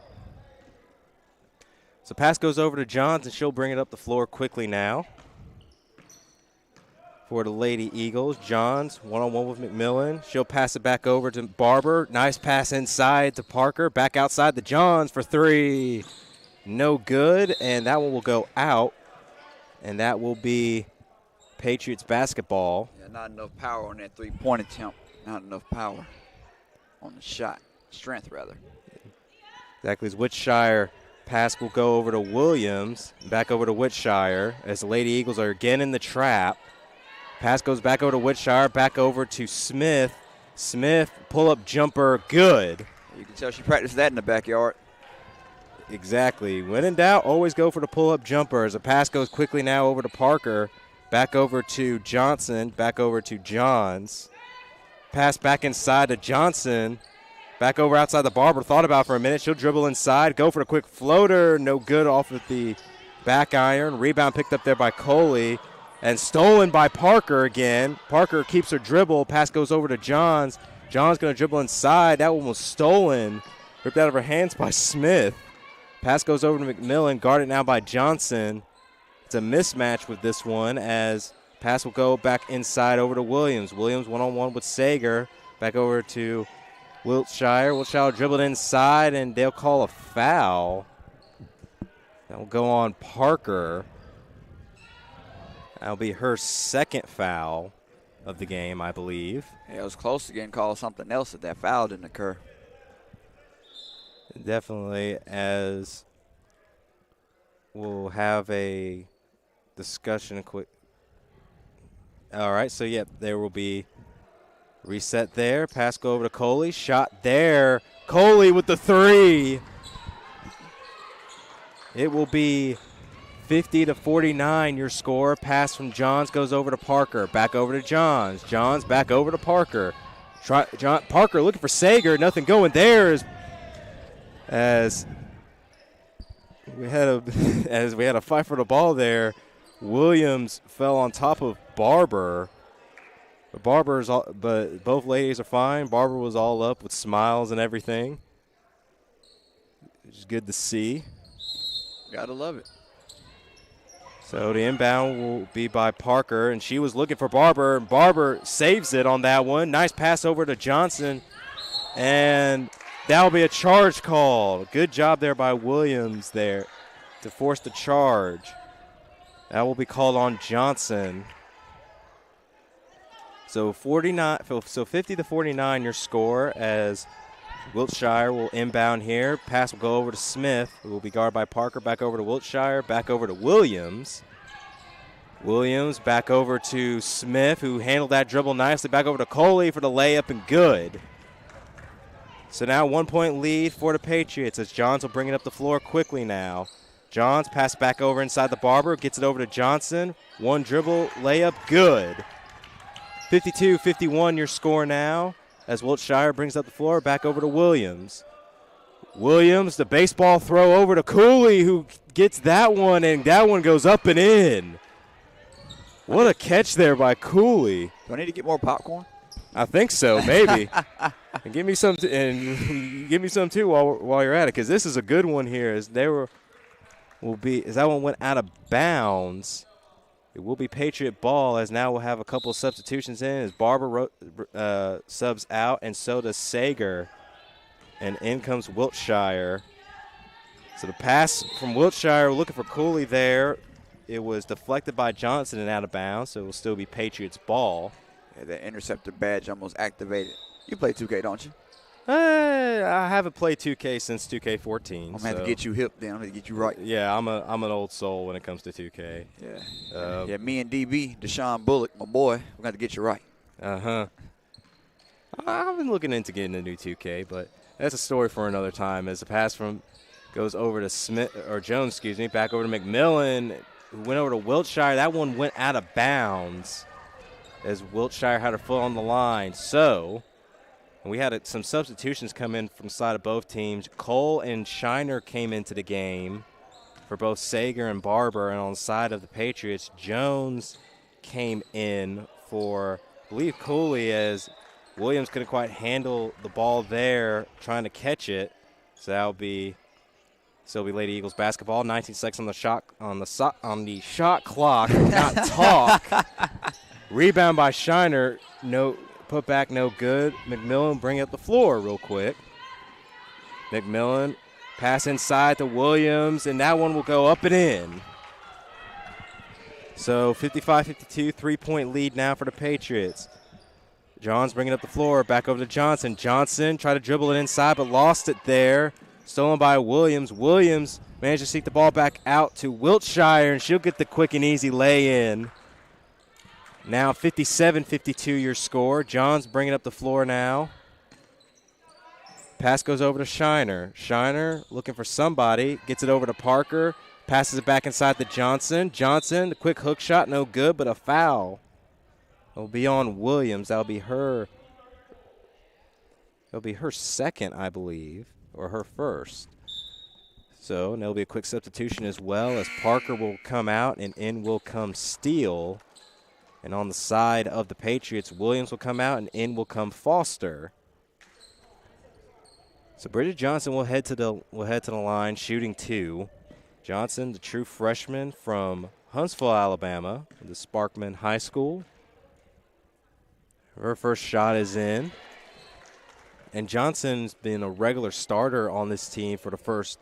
So pass goes over to Johns, and she'll bring it up the floor quickly now. For the Lady Eagles, Johns one-on-one with McMillan. She'll pass it back over to Barber. Nice pass inside to Parker. Back outside to Johns for three. No good, and that one will go out. And that will be Patriots basketball. Yeah, not enough power on that three-point attempt. Not enough power on the shot. Strength, rather. Exactly. As Whitshire pass will go over to Williams. Back over to Whitshire as the Lady Eagles are again in the trap. Pass goes back over to Whitshire, back over to Smith. Smith, pull-up jumper, good. You can tell she practiced that in the backyard. Exactly. When in doubt, always go for the pull-up jumper. As a pass goes quickly now over to Parker, back over to Johnson, back over to Johns. Pass back inside to Johnson, back over outside the Barber. Thought about for a minute. She'll dribble inside, go for the quick floater. No good off of the back iron. Rebound picked up there by Coley. And stolen by Parker again. Parker keeps her dribble. Pass goes over to Johns. Johns going to dribble inside. That one was stolen. Ripped out of her hands by Smith. Pass goes over to McMillan. Guarded now by Johnson. It's a mismatch with this one as pass will go back inside over to Williams. Williams one-on-one with Sager. Back over to Wiltshire. Wiltshire dribbled inside, and they'll call a foul. That will go on Parker. That'll be her second foul of the game, I believe. Yeah, it was close to getting called something else if that foul didn't occur. Definitely, as we'll have a discussion quick. All right, so, yeah, there will be reset there. Pass go over to Coley. Shot there. Coley with the three. It will be 50-49 your score. Pass from Johns goes over to Parker. Back over to Johns. Johns back over to Parker. Parker looking for Sager. Nothing going there as we had a fight for the ball there. Williams fell on top of Barber. But both ladies are fine. Barber was all up with smiles and everything, which is good to see. Gotta love it. So the inbound will be by Parker, and she was looking for Barber, and Barber saves it on that one. Nice pass over to Johnson, and that will be a charge call. Good job there by Williams there to force the charge. That will be called on Johnson. So 50-49 your score as Wiltshire will inbound here. Pass will go over to Smith, who will be guarded by Parker. Back over to Wiltshire. Back over to Williams. Williams back over to Smith, who handled that dribble nicely. Back over to Coley for the layup, and good. So now 1 point lead for the Patriots as Johns will bring it up the floor quickly now. Johns pass back over inside the Barber. Gets it over to Johnson. One dribble, layup, good. 52-51 your score now. As Wiltshire brings up the floor, back over to Williams. Williams, the baseball throw over to Cooley, who gets that one, and that one goes up and in. What a catch there by Cooley. Do I need to get more popcorn? I think so, maybe. And give me some, and give me some too while you're at it, because this is a good one here. As that one went out of bounds. It will be Patriot ball, as now we'll have a couple of substitutions in. As Barber subs out, and so does Sager. And in comes Wiltshire. So the pass from Wiltshire, looking for Cooley there. It was deflected by Johnson and out of bounds, so it will still be Patriots ball. Yeah, that interceptor badge almost activated. You play 2K, don't you? I haven't played 2K since 2K14. I'm going to have to get you hip then. I'm going to get you right. Yeah, I'm an old soul when it comes to 2K. Yeah, me and DB, Deshaun Bullock, my boy, we're going to have to get you right. Uh-huh. I've been looking into getting a new 2K, but that's a story for another time. As the pass goes over to Jones, back over to McMillan, who went over to Wiltshire. That one went out of bounds as Wiltshire had her foot on the line. So we had some substitutions come in from the side of both teams. Cole and Shiner came into the game for both Sager and Barber. And on the side of the Patriots, Jones came in for, I believe, Cooley, as Williams couldn't quite handle the ball there, trying to catch it. So that'll be Lady Eagles basketball. 19 seconds on the shot clock. Not talk. Rebound by Shiner. No put back, no good. McMillan bring up the floor real quick. McMillan pass inside to Williams, and that one will go up and in. So 55-52, 3-point lead now for the Patriots. Johns bringing up the floor, back over to Johnson. Johnson tried to dribble it inside, but lost it there. Stolen by Williams. Williams managed to seek the ball back out to Wiltshire, and she'll get the quick and easy lay-in. Now 57-52 your score. Johns bringing up the floor now. Pass goes over to Shiner. Shiner looking for somebody. Gets it over to Parker. Passes it back inside to Johnson. Johnson, the quick hook shot, no good, but a foul. It'll be on Williams. That'll be her second, I believe, or her first. So there'll be a quick substitution as well, as Parker will come out and in will come Steele. And on the side of the Patriots, Williams will come out and in will come Foster. So Bridget Johnson will head to the line, shooting 2. Johnson, the true freshman from Huntsville, Alabama, the Sparkman High School. Her first shot is in. And Johnson's been a regular starter on this team for the first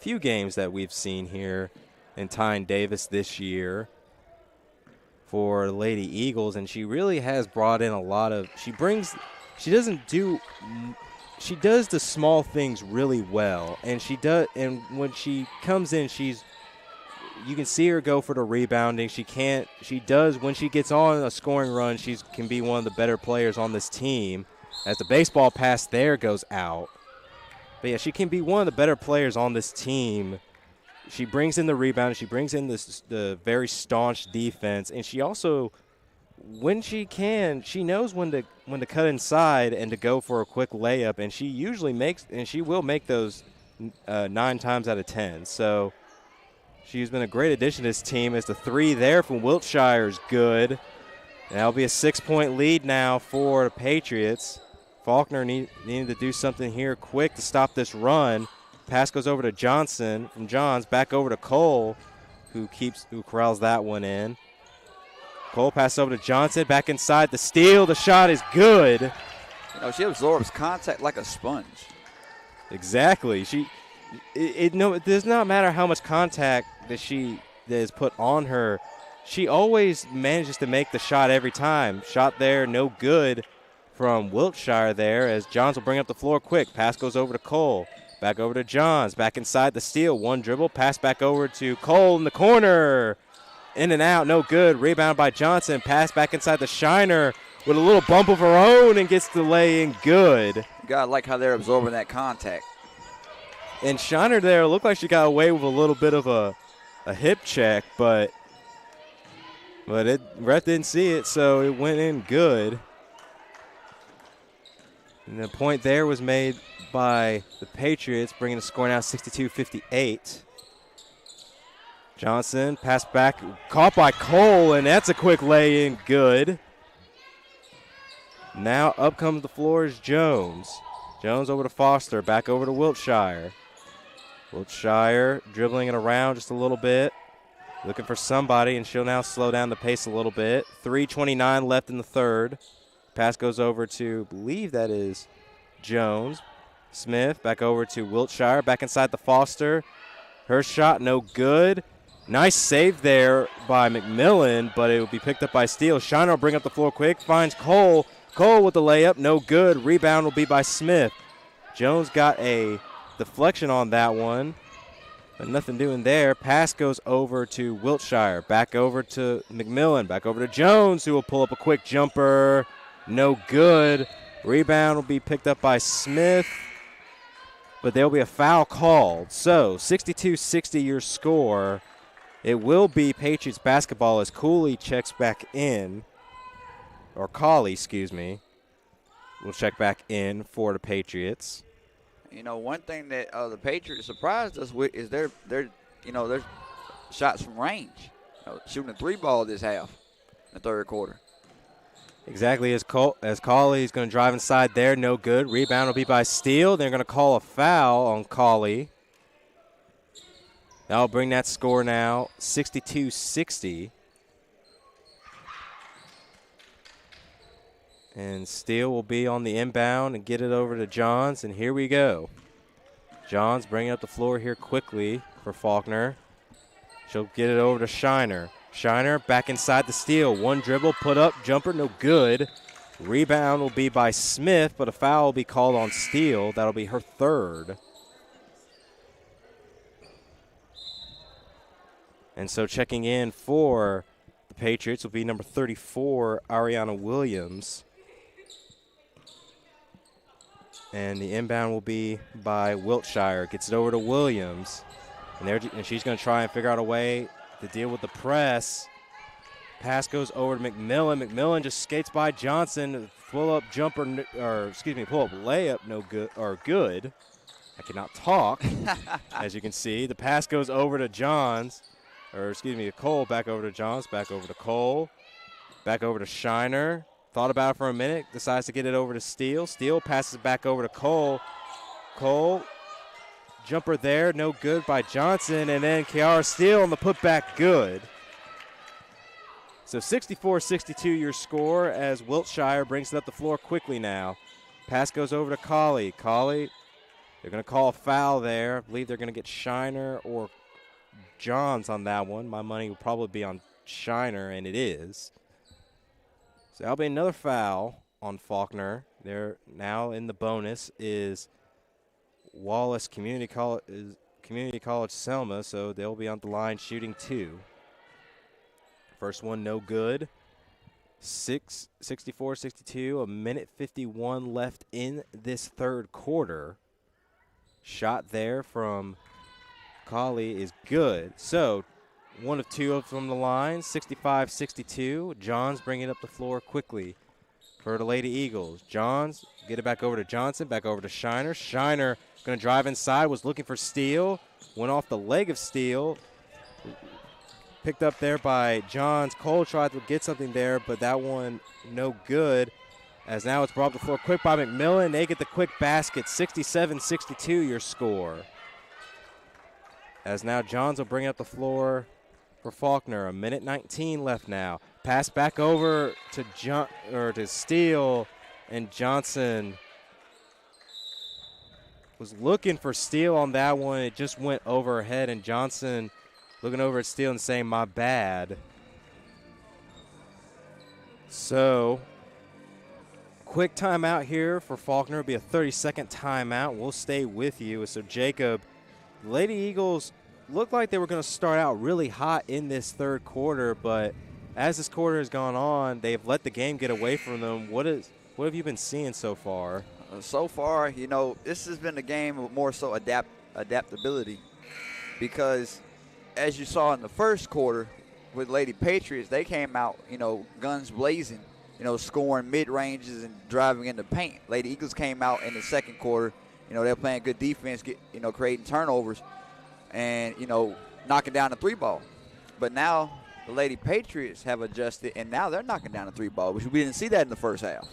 few games that we've seen here in Tyne Davis this year for Lady Eagles. And she really has brought in a lot of – she does the small things really well. And when she comes in, you can see her go for the rebounding. When she gets on a scoring run, she can be one of the better players on this team, as the baseball pass there goes out. But yeah, she can be one of the better players on this team. She brings in the rebound. She brings in the very staunch defense, and she also, when she can, she knows when to cut inside and to go for a quick layup, and she will make those 9 times out of 10. So she's been a great addition to this team, as the 3 there from Wiltshire is good. And that'll be a 6-point lead now for the Patriots. Faulkner needing to do something here quick to stop this run. Pass goes over to Johnson from Johns, back over to Cole, who corrals that one in. Cole passes over to Johnson, back inside the steal. The shot is good. She absorbs contact like a sponge. Exactly. It does not matter how much contact that is put on her. She always manages to make the shot every time. Shot there, no good from Wiltshire there, as Johns will bring up the floor quick. Pass goes over to Cole. Back over to Johns. Back inside the steal. One dribble. Pass back over to Cole in the corner. In and out. No good. Rebound by Johnson. Pass back inside the Shiner with a little bump of her own and gets the lay in good. You gotta like how they're absorbing that contact. And Shiner there looked like she got away with a little bit of a hip check, but ref didn't see it, so it went in good. And the point there was made by the Patriots, bringing the score now 62-58. Johnson, pass back, caught by Cole, and that's a quick lay-in, good. Now up comes the floor is Jones. Jones over to Foster, back over to Wiltshire. Wiltshire dribbling it around just a little bit, looking for somebody, and she'll now slow down the pace a little bit. 3:29 left in the third. Pass goes over to, I believe that is Jones. Smith back over to Wiltshire, back inside the Foster. Her shot no good. Nice save there by McMillan, but it will be picked up by Steele. Shiner will bring up the floor quick, finds Cole. Cole with the layup, no good. Rebound will be by Smith. Jones got a deflection on that one, but nothing doing there. Pass goes over to Wiltshire, back over to McMillan, back over to Jones, who will pull up a quick jumper. No good. Rebound will be picked up by Smith, but there will be a foul called. So 62-60 your score. It will be Patriots basketball as Cooley checks back in, or Colley, excuse me, will check back in for the Patriots. You know, one thing that the Patriots surprised us with is their shots from range. Shooting a 3-ball this half in the third quarter. Exactly, as Colley is going to drive inside there, no good. Rebound will be by Steele. They're going to call a foul on Colley. That'll bring that score now 62-60. And Steele will be on the inbound and get it over to Johns, and here we go. Johns bringing up the floor here quickly for Faulkner. She'll get it over to Shiner. Shiner back inside the Steele. One dribble, put up, jumper, no good. Rebound will be by Smith, but a foul will be called on Steele. That'll be her third. And so checking in for the Patriots will be number 34, Ariana Williams. And the inbound will be by Wiltshire. Gets it over to Williams. And she's going to try and figure out a way to deal with the press. Pass goes over to McMillan. McMillan just skates by Johnson. Pull-up jumper, pull-up layup, no good, or good. I cannot talk, as you can see. The pass goes over to Cole, back over to Johns, back over to Cole, back over to Shiner. Thought about it for a minute, decides to get it over to Steele. Steele passes it back over to Cole. Cole, jumper there, no good by Johnson, and then Kiara Steele on the putback, good. So 64-62 your score as Wiltshire brings it up the floor quickly now. Pass goes over to Colley. Colley, they're going to call a foul there. I believe they're going to get Shiner or Johns on that one. My money will probably be on Shiner, and it is. So that'll be another foul on Faulkner. They're now in the bonus is Wallace Community College Selma, so they'll be on the line shooting 2. First one no good. 64-62, a minute 51 left in this third quarter. Shot there from Colley is good. So 1 of 2 from the line, 65-62. Johns bringing it up the floor quickly for the Lady Eagles. Johns, get it back over to Johnson, back over to Shiner. Shiner going to drive inside, was looking for Steele. Went off the leg of Steele. Picked up there by Johns. Cole tried to get something there, but that one no good. As now it's brought up the floor quick by McMillan. They get the quick basket, 67-62 your score. As now Johns will bring up the floor for Faulkner. A minute 19 left now. Pass back over to Steele, and Johnson was looking for Steele on that one. It just went over her head, and Johnson looking over at Steele and saying, "My bad." So, quick timeout here for Faulkner. It'll be a 30-second timeout. We'll stay with you. So, Jacob, Lady Eagles looked like they were going to start out really hot in this third quarter, but as this quarter has gone on, they've let the game get away from them. What have you been seeing so far? So far, this has been a game of more so adaptability, because as you saw in the first quarter with Lady Patriots, they came out, guns blazing, scoring mid-ranges and driving in the paint. Lady Eagles came out in the second quarter, they're playing good defense, creating turnovers and, knocking down the 3-ball. But now the Lady Patriots have adjusted, and now they're knocking down a 3-ball, which we didn't see that in the first half.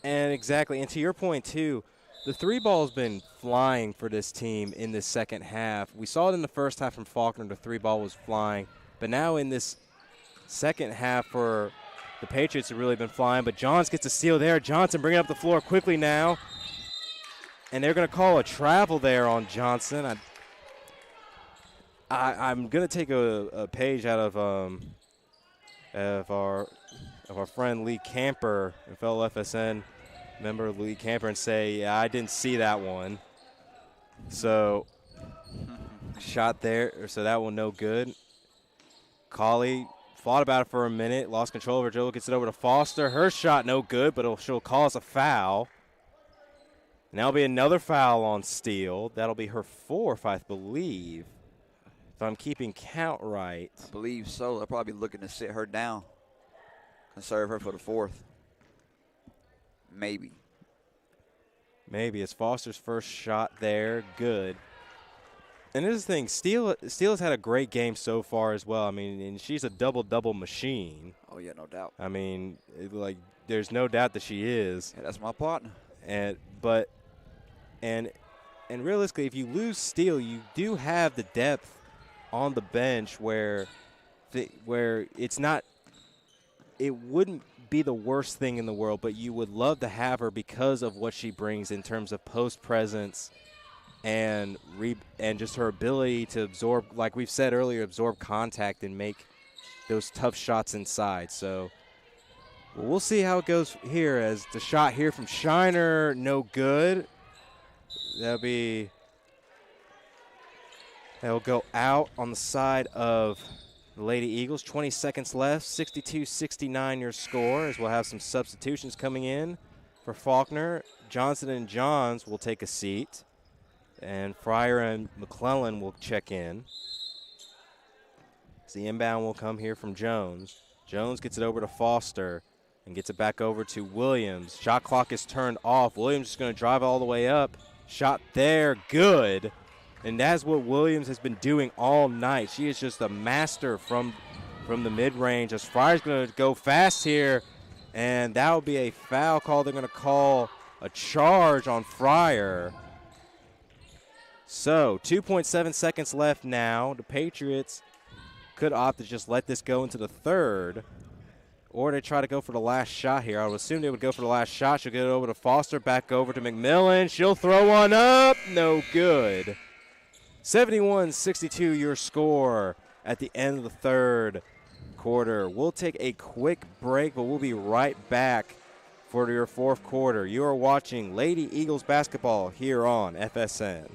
And exactly, and to your point too, the 3-ball's been flying for this team in this second half. We saw it in the first half from Faulkner, the 3-ball was flying. But now in this second half for the Patriots, have really been flying. But Johns gets a steal there. Johnson bringing up the floor quickly now. And they're going to call a travel there on Johnson. I'm going to take a page out of our friend Lee Camper, a fellow FSN member Lee Camper, and say, yeah, I didn't see that one. So, shot there, so that one no good. Colley fought about it for a minute, lost control of her dribble, gets it over to Foster. Her shot no good, but she'll cause a foul. And that'll be another foul on Steele. That'll be her fourth, I believe, if I'm keeping count right. I believe so. They'll probably be looking to sit her down, conserve her for the fourth. Maybe. It's Foster's first shot there. Good. And this is the thing, Steele has had a great game so far as well. I mean, and she's a double-double machine. Oh, yeah, no doubt. I mean, there's no doubt that she is. Yeah, that's my partner. And realistically, if you lose Steele, you do have the depth on the bench where it's not – it wouldn't be the worst thing in the world, but you would love to have her because of what she brings in terms of post presence and just her ability to absorb, like we've said earlier, absorb contact and make those tough shots inside. So we'll see how it goes here as the shot here from Shiner, no good. That'll go out on the side of the Lady Eagles. 20 seconds left, 62-69 your score, as we'll have some substitutions coming in for Faulkner. Johnson and Johns will take a seat, and Fryer and McClellan will check in. So the inbound will come here from Jones. Jones gets it over to Foster and gets it back over to Williams. Shot clock is turned off. Williams is going to drive all the way up. Shot there, good. And that's what Williams has been doing all night. She is just a master from the mid-range. As Fryer's going to go fast here, and that will be a foul call. They're going to call a charge on Fryer. So 2.7 seconds left now. The Patriots could opt to just let this go into the third, or they try to go for the last shot here. I would assume they would go for the last shot. She'll get it over to Foster, back over to McMillan. She'll throw one up. No good. 71-62 your score at the end of the third quarter. We'll take a quick break, but we'll be right back for your fourth quarter. You are watching Lady Eagles basketball here on FSN.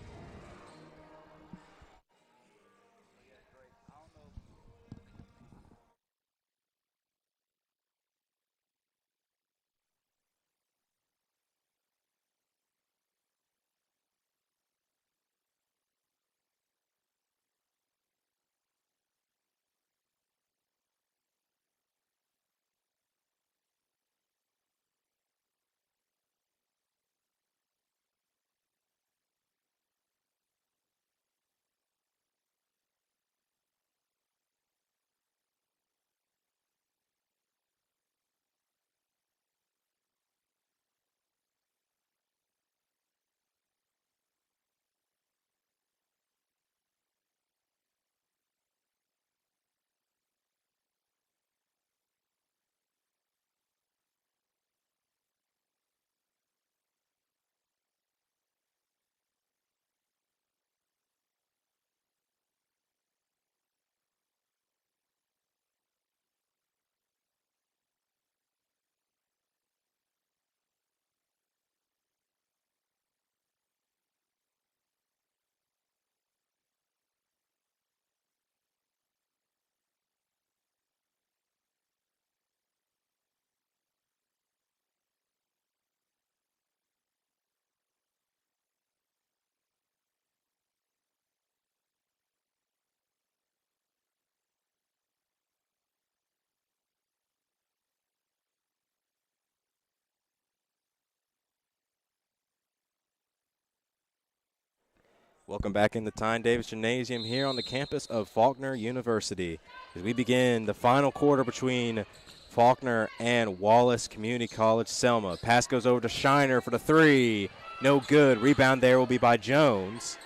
Welcome back in the Tyne Davis Gymnasium here on the campus of Faulkner University as we begin the final quarter between Faulkner and Wallace Community College Selma. Pass goes over to Shiner for the three. No good. Rebound there will be by Jones.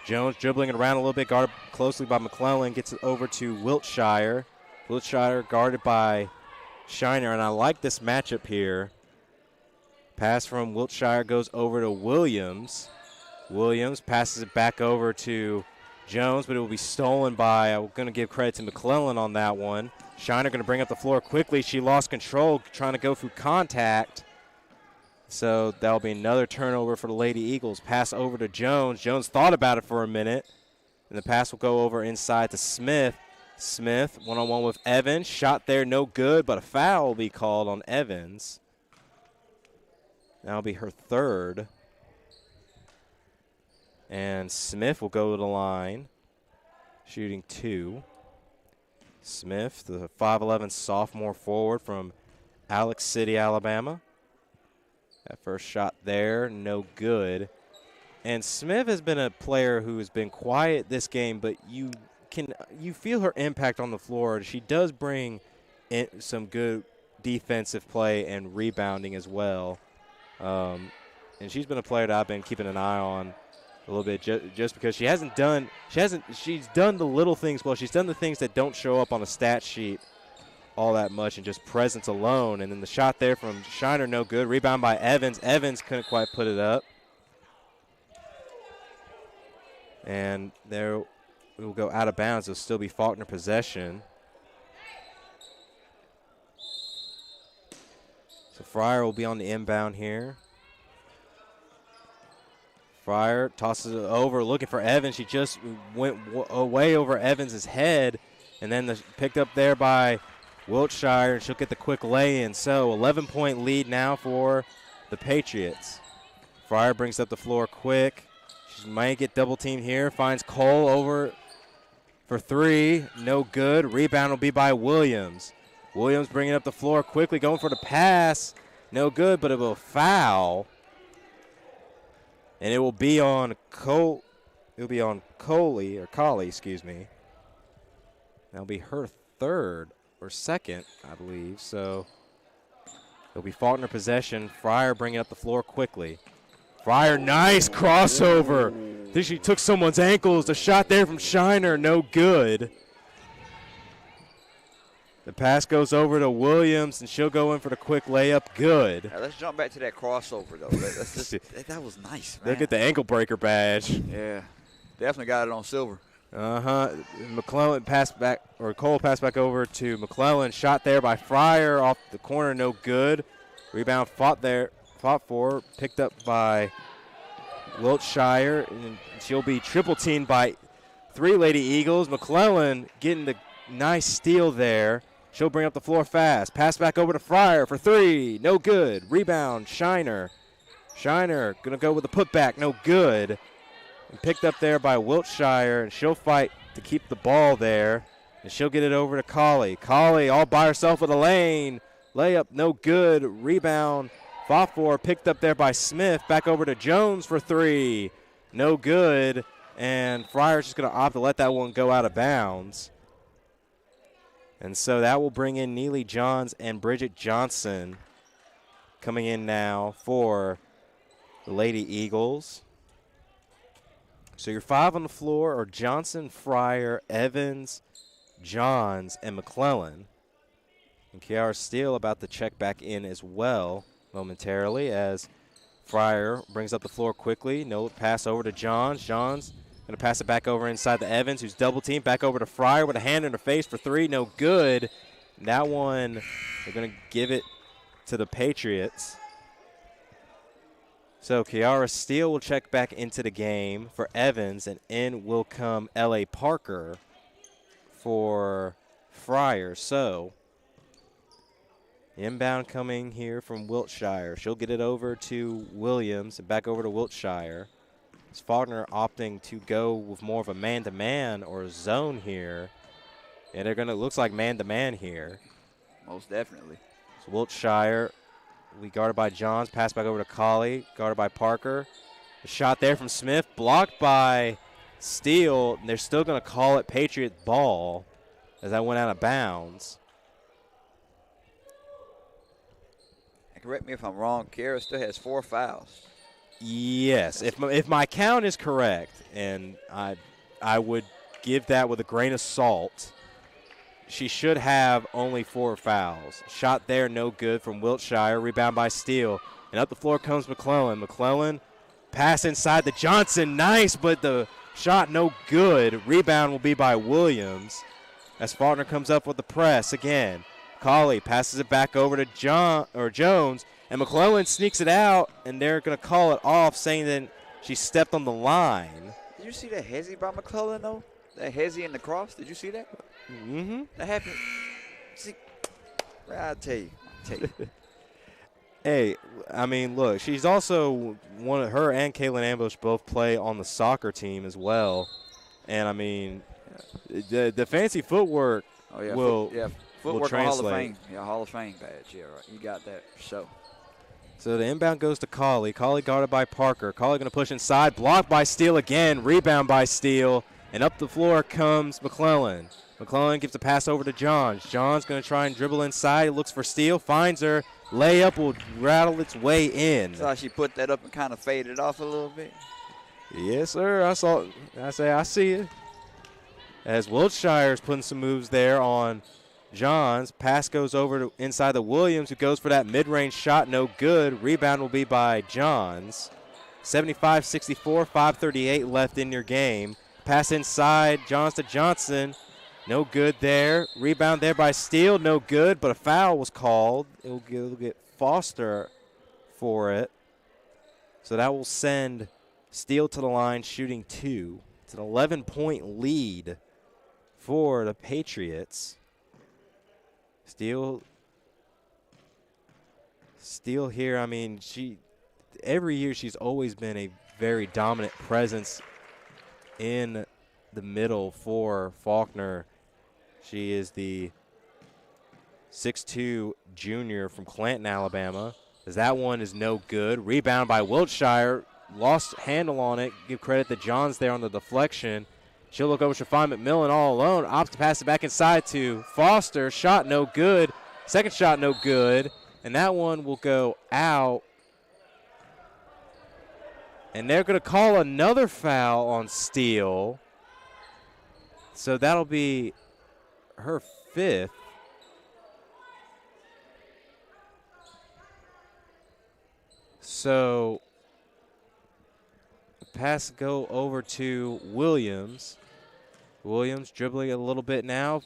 Jones dribbling it around a little bit, guarded closely by McClellan, gets it over to Wiltshire. Wiltshire guarded by Shiner, and I like this matchup here. Pass from Wiltshire goes over to Williams. Williams passes it back over to Jones, but it will be stolen by, I'm going to give credit to McClellan on that one. Shiner going to bring up the floor quickly. She lost control trying to go through contact. So that'll be another turnover for the Lady Eagles. Pass over to Jones. Jones thought about it for a minute. And the pass will go over inside to Smith. Smith one-on-one with Evans. Shot there, no good, but a foul will be called on Evans. That'll be her third. And Smith will go to the line, shooting two. Smith, the 5'11 sophomore forward from Alex City, Alabama. That first shot there, no good. And Smith has been a player who has been quiet this game, but you feel her impact on the floor. She does bring in some good defensive play and rebounding as well. And she's been a player that I've been keeping an eye on a little bit just because she's done the little things well. She's done the things that don't show up on a stat sheet all that much and just presence alone. And then the shot there from Shiner, no good. Rebound by Evans. Evans couldn't quite put it up. And there it will go out of bounds. It'll still be Faulkner possession. So Fryer will be on the inbound here. Fryer tosses it over, looking for Evans. She just went way over Evans' head, and then picked up there by Wiltshire, and she'll get the quick lay-in. So 11-point lead now for the Patriots. Fryer brings up the floor quick. She might get double-teamed here. Finds Cole over for three. No good. Rebound will be by Williams. Williams bringing up the floor quickly, going for the pass. No good, but it will foul. And it will be on Coley, excuse me. That'll be her third or second, I believe. So it'll be Faulkner possession. Fryer bringing up the floor quickly. Fryer, nice crossover. I think she took someone's ankles. The shot there from Shiner, no good. The pass goes over to Williams, and she'll go in for the quick layup. Good. Now let's jump back to that crossover, though. That was nice, man. Look at the ankle breaker badge. Yeah, definitely got it on silver. McClellan passed back, or Cole passed back over to McClellan. Shot there by Fryer off the corner, no good. Rebound fought for, picked up by Wiltshire, and she'll be triple teamed by three Lady Eagles. McClellan getting the nice steal there. She'll bring up the floor fast. Pass back over to Fryer for three. No good. Rebound, Shiner. Shiner going to go with the putback. No good. And picked up there by Wiltshire, and she'll fight to keep the ball there. And she'll get it over to Colley. Colley all by herself with a lane. Layup, no good. Rebound, fought for. Picked up there by Smith. Back over to Jones for three. No good. And Fryer's just going to opt to let that one go out of bounds. And so that will bring in Neely Johns and Bridget Johnson coming in now for the Lady Eagles. So your five on the floor are Johnson, Fryer, Evans, Johns, and McClellan. And Kiara Steele about to check back in as well momentarily as Fryer brings up the floor quickly. No pass over to Johns. Johns going to pass it back over inside to Evans, who's double-teamed. Back over to Fryer with a hand in her face for three. No good. And that one, they're going to give it to the Patriots. So Kiara Steele will check back into the game for Evans, and in will come L.A. Parker for Fryer. So inbound coming here from Wiltshire. She'll get it over to Williams and back over to Wiltshire. Is Faulkner opting to go with more of a man-to-man or zone here? And they're going to, looks like man-to-man here. Most definitely. So Wiltshire, we guarded by Johns, pass back over to Colley, guarded by Parker. A shot there from Smith, blocked by Steele. And they're still going to call it Patriot ball as that went out of bounds. And correct me if I'm wrong, Kiera still has 4 fouls. Yes, if my count is correct, and I would give that with a grain of salt, she should have only 4 fouls. Shot there, no good from Wiltshire. Rebound by Steele. And up the floor comes McClellan. McClellan, pass inside to Johnson. Nice, but the shot no good. Rebound will be by Williams as Faulkner comes up with the press again. Colley passes it back over to Jones. And McClellan sneaks it out, and they're going to call it off, saying that she stepped on the line. Did you see that hezzy by McClellan, though? That hezzy in the cross? Did you see that? Mm-hmm. That happened. See, I'll tell you. Hey, I mean, look, she's also one of her and Caitlin Ambush both play on the soccer team as well. And, I mean, the fancy footwork will footwork translate. Hall of Fame. Yeah, Hall of Fame badge. Yeah, right. You got that for sure. So the inbound goes to Colley. Colley guarded by Parker. Colley going to push inside. Blocked by Steele again. Rebound by Steele. And up the floor comes McClellan. McClellan gives a pass over to Johns. Johns going to try and dribble inside. Looks for Steele. Finds her. Layup will rattle its way in. So she put that up and kind of faded off a little bit. Yes, sir. I see it. As Wiltshire's putting some moves there on Johns. Pass goes over to inside the Williams, who goes for that mid-range shot. No good. Rebound will be by Johns. 75-64, 5:38 left in your game. Pass inside, Johns to Johnson. No good there. Rebound there by Steele. No good, but a foul was called. It'll get Foster for it. So that will send Steele to the line shooting 2. It's an 11-point lead for the Patriots. Steele here, I mean, every year she's always been a very dominant presence in the middle for Faulkner. She is the 6'2 junior from Clanton, Alabama. As that one is no good. Rebound by Wiltshire. Lost handle on it. Give credit to Johns there on the deflection. She'll look over. She'll find McMillan all alone. Opts to pass it back inside to Foster. Shot no good. Second shot no good. And that one will go out. And they're going to call another foul on Steele. So that'll be her 5th. So pass go over to Williams. Williams dribbling a little bit now.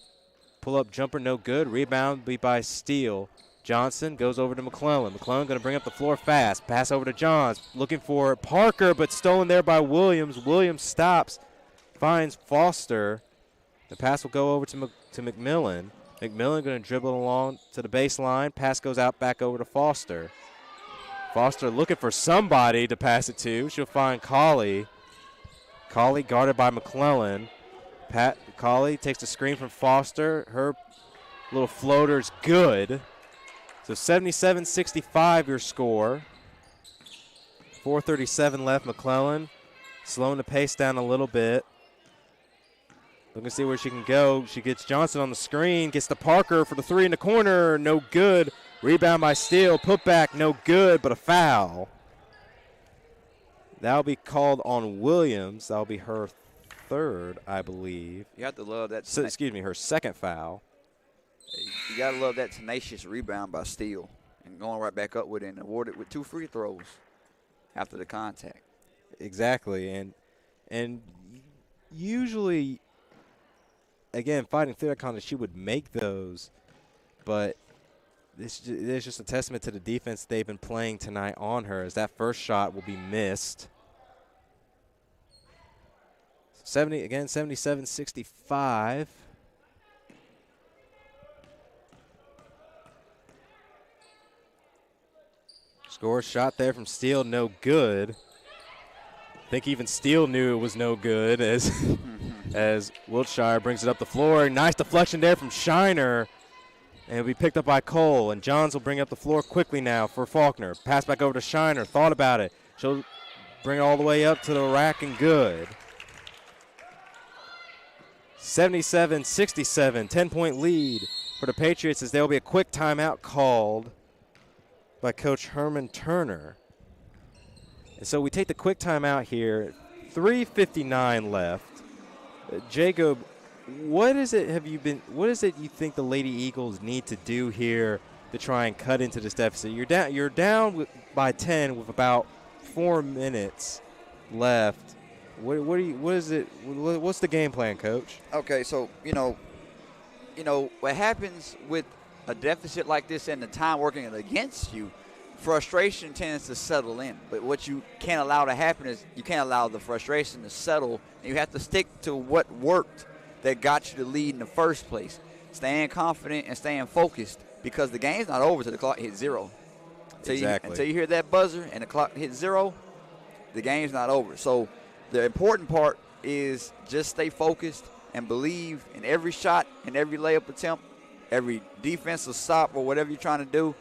Pull-up jumper, no good. Rebound be by Steele. Johnson goes over to McClellan. McClellan going to bring up the floor fast. Pass over to Johns. Looking for Parker, but stolen there by Williams. Williams stops. Finds Foster. The pass will go over to McMillan. McMillan going to dribble along to the baseline. Pass goes out back over to Foster. Foster looking for somebody to pass it to. She'll find Colley. Colley guarded by McClellan. Colley takes the screen from Foster. Her little floater's good. So 77-65 your score. 4:37 left. McClellan slowing the pace down a little bit. Looking to see where she can go. She gets Johnson on the screen. Gets to Parker for the 3 in the corner. No good. Rebound by Steele. Put back. No good, but a foul. That'll be called on Williams. That'll be her 3rd, I believe. You have to love that. Her 2nd foul. You got to love that tenacious rebound by Steele and going right back up with it and awarded with 2 free throws after the contact. Exactly. And usually, again, fighting through that contest, she would make those. But this is just a testament to the defense they've been playing tonight on her, as that first shot will be missed. 77-65. Score shot there from Steele, no good. I think even Steele knew it was no good as Wiltshire brings it up the floor. Nice deflection there from Shiner. And it'll be picked up by Cole. And Johns will bring up the floor quickly now for Faulkner. Pass back over to Shiner. Thought about it. She'll bring it all the way up to the rack and good. 77-67, 10-point lead for the Patriots as there will be a quick timeout called by Coach Herman Turner. And so we take the quick timeout here. 3:59 left. Jacob, what is it you think the Lady Eagles need to do here to try and cut into this deficit? You're down by 10 with about 4 minutes left. What's the game plan, Coach? Okay, so what happens with a deficit like this and the time working against you, frustration tends to settle in. But what you can't allow to happen is you can't allow the frustration to settle. You have to stick to what worked that got you the lead in the first place. Staying confident and staying focused, because the game's not over till the clock hits zero. Until you hear that buzzer and the clock hits zero, the game's not over. So the important part is just stay focused and believe in every shot and every layup attempt, every defensive stop or whatever you're trying to do.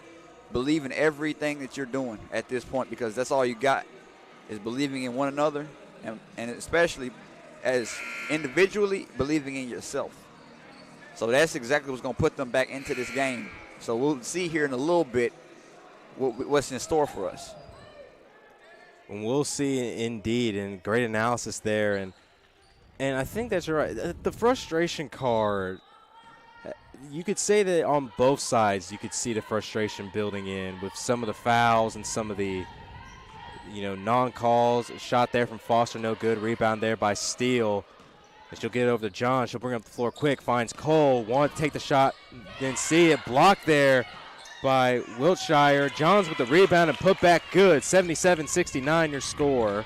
Believe in everything that you're doing at this point, because that's all you got is believing in one another, and especially as individually believing in yourself. So that's exactly what's going to put them back into this game. So we'll see here in a little bit what's in store for us. And we'll see indeed, and great analysis there. And I think that's right. The frustration card, you could say that on both sides you could see the frustration building in with some of the fouls and some of the non-calls. Shot there from Foster, no good. Rebound there by Steele. And she'll get it over to John. She'll bring up the floor quick. Finds Cole. Want to take the shot. Didn't see it. Blocked there by Wiltshire. Johns with the rebound and put back good. 77-69 your score.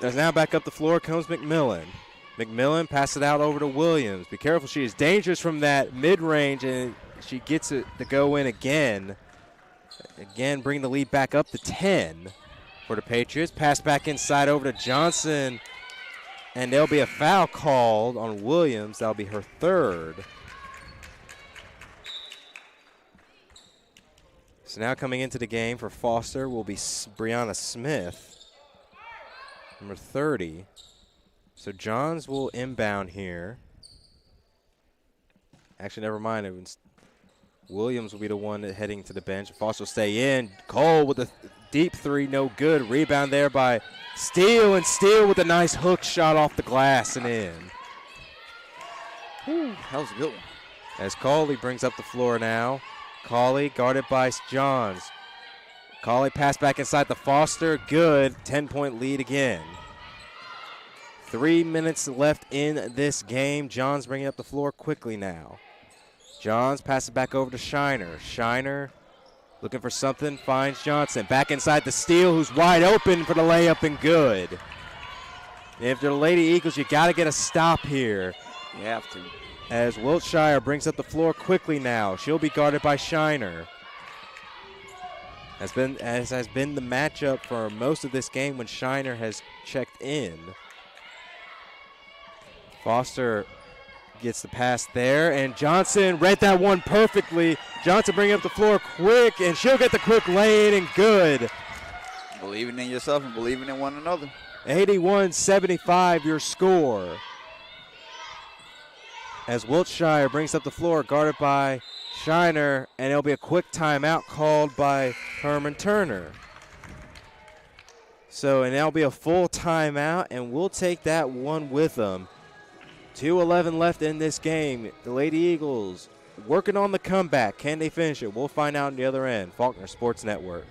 As now back up the floor comes McMillan. McMillan passes it out over to Williams. Be careful. She is dangerous from that mid-range, and she gets it to go in again. Again, bring the lead back up to 10 for the Patriots. Pass back inside over to Johnson. And there'll be a foul called on Williams. That'll be her third. So now coming into the game for Foster will be Brianna Smith, number 30. So Johns will inbound here. Actually, never mind. Williams will be the one heading to the bench. Foster will stay in. Cole with a deep three, no good. Rebound there by Steele, and Steele with a nice hook shot off the glass and in. Whew, that was a good one. As Cauley brings up the floor now. Cauley guarded by Johns. Cauley pass back inside the Foster. Good. 10-point lead again. 3 minutes left in this game. Johns bringing up the floor quickly now. Johns passes back over to Shiner. Shiner looking for something, finds Johnson. Back inside the Steele, who's wide open for the layup and good. And if they're the Lady Eagles, you got to get a stop here. You have to. As Wiltshire brings up the floor quickly now. She'll be guarded by Shiner. As has been the matchup for most of this game when Shiner has checked in. Foster gets the pass there, and Johnson read that one perfectly. Johnson bringing up the floor quick, and she'll get the quick lane and good. Believing in yourself and believing in one another. 81-75 your score. As Wiltshire brings up the floor, guarded by Shiner, and it'll be a quick timeout called by Herman Turner. So, and that'll be a full timeout, and we'll take that one with them. 2:11 left in this game. The Lady Eagles working on the comeback. Can they finish it? We'll find out on the other end. Faulkner Sports Network.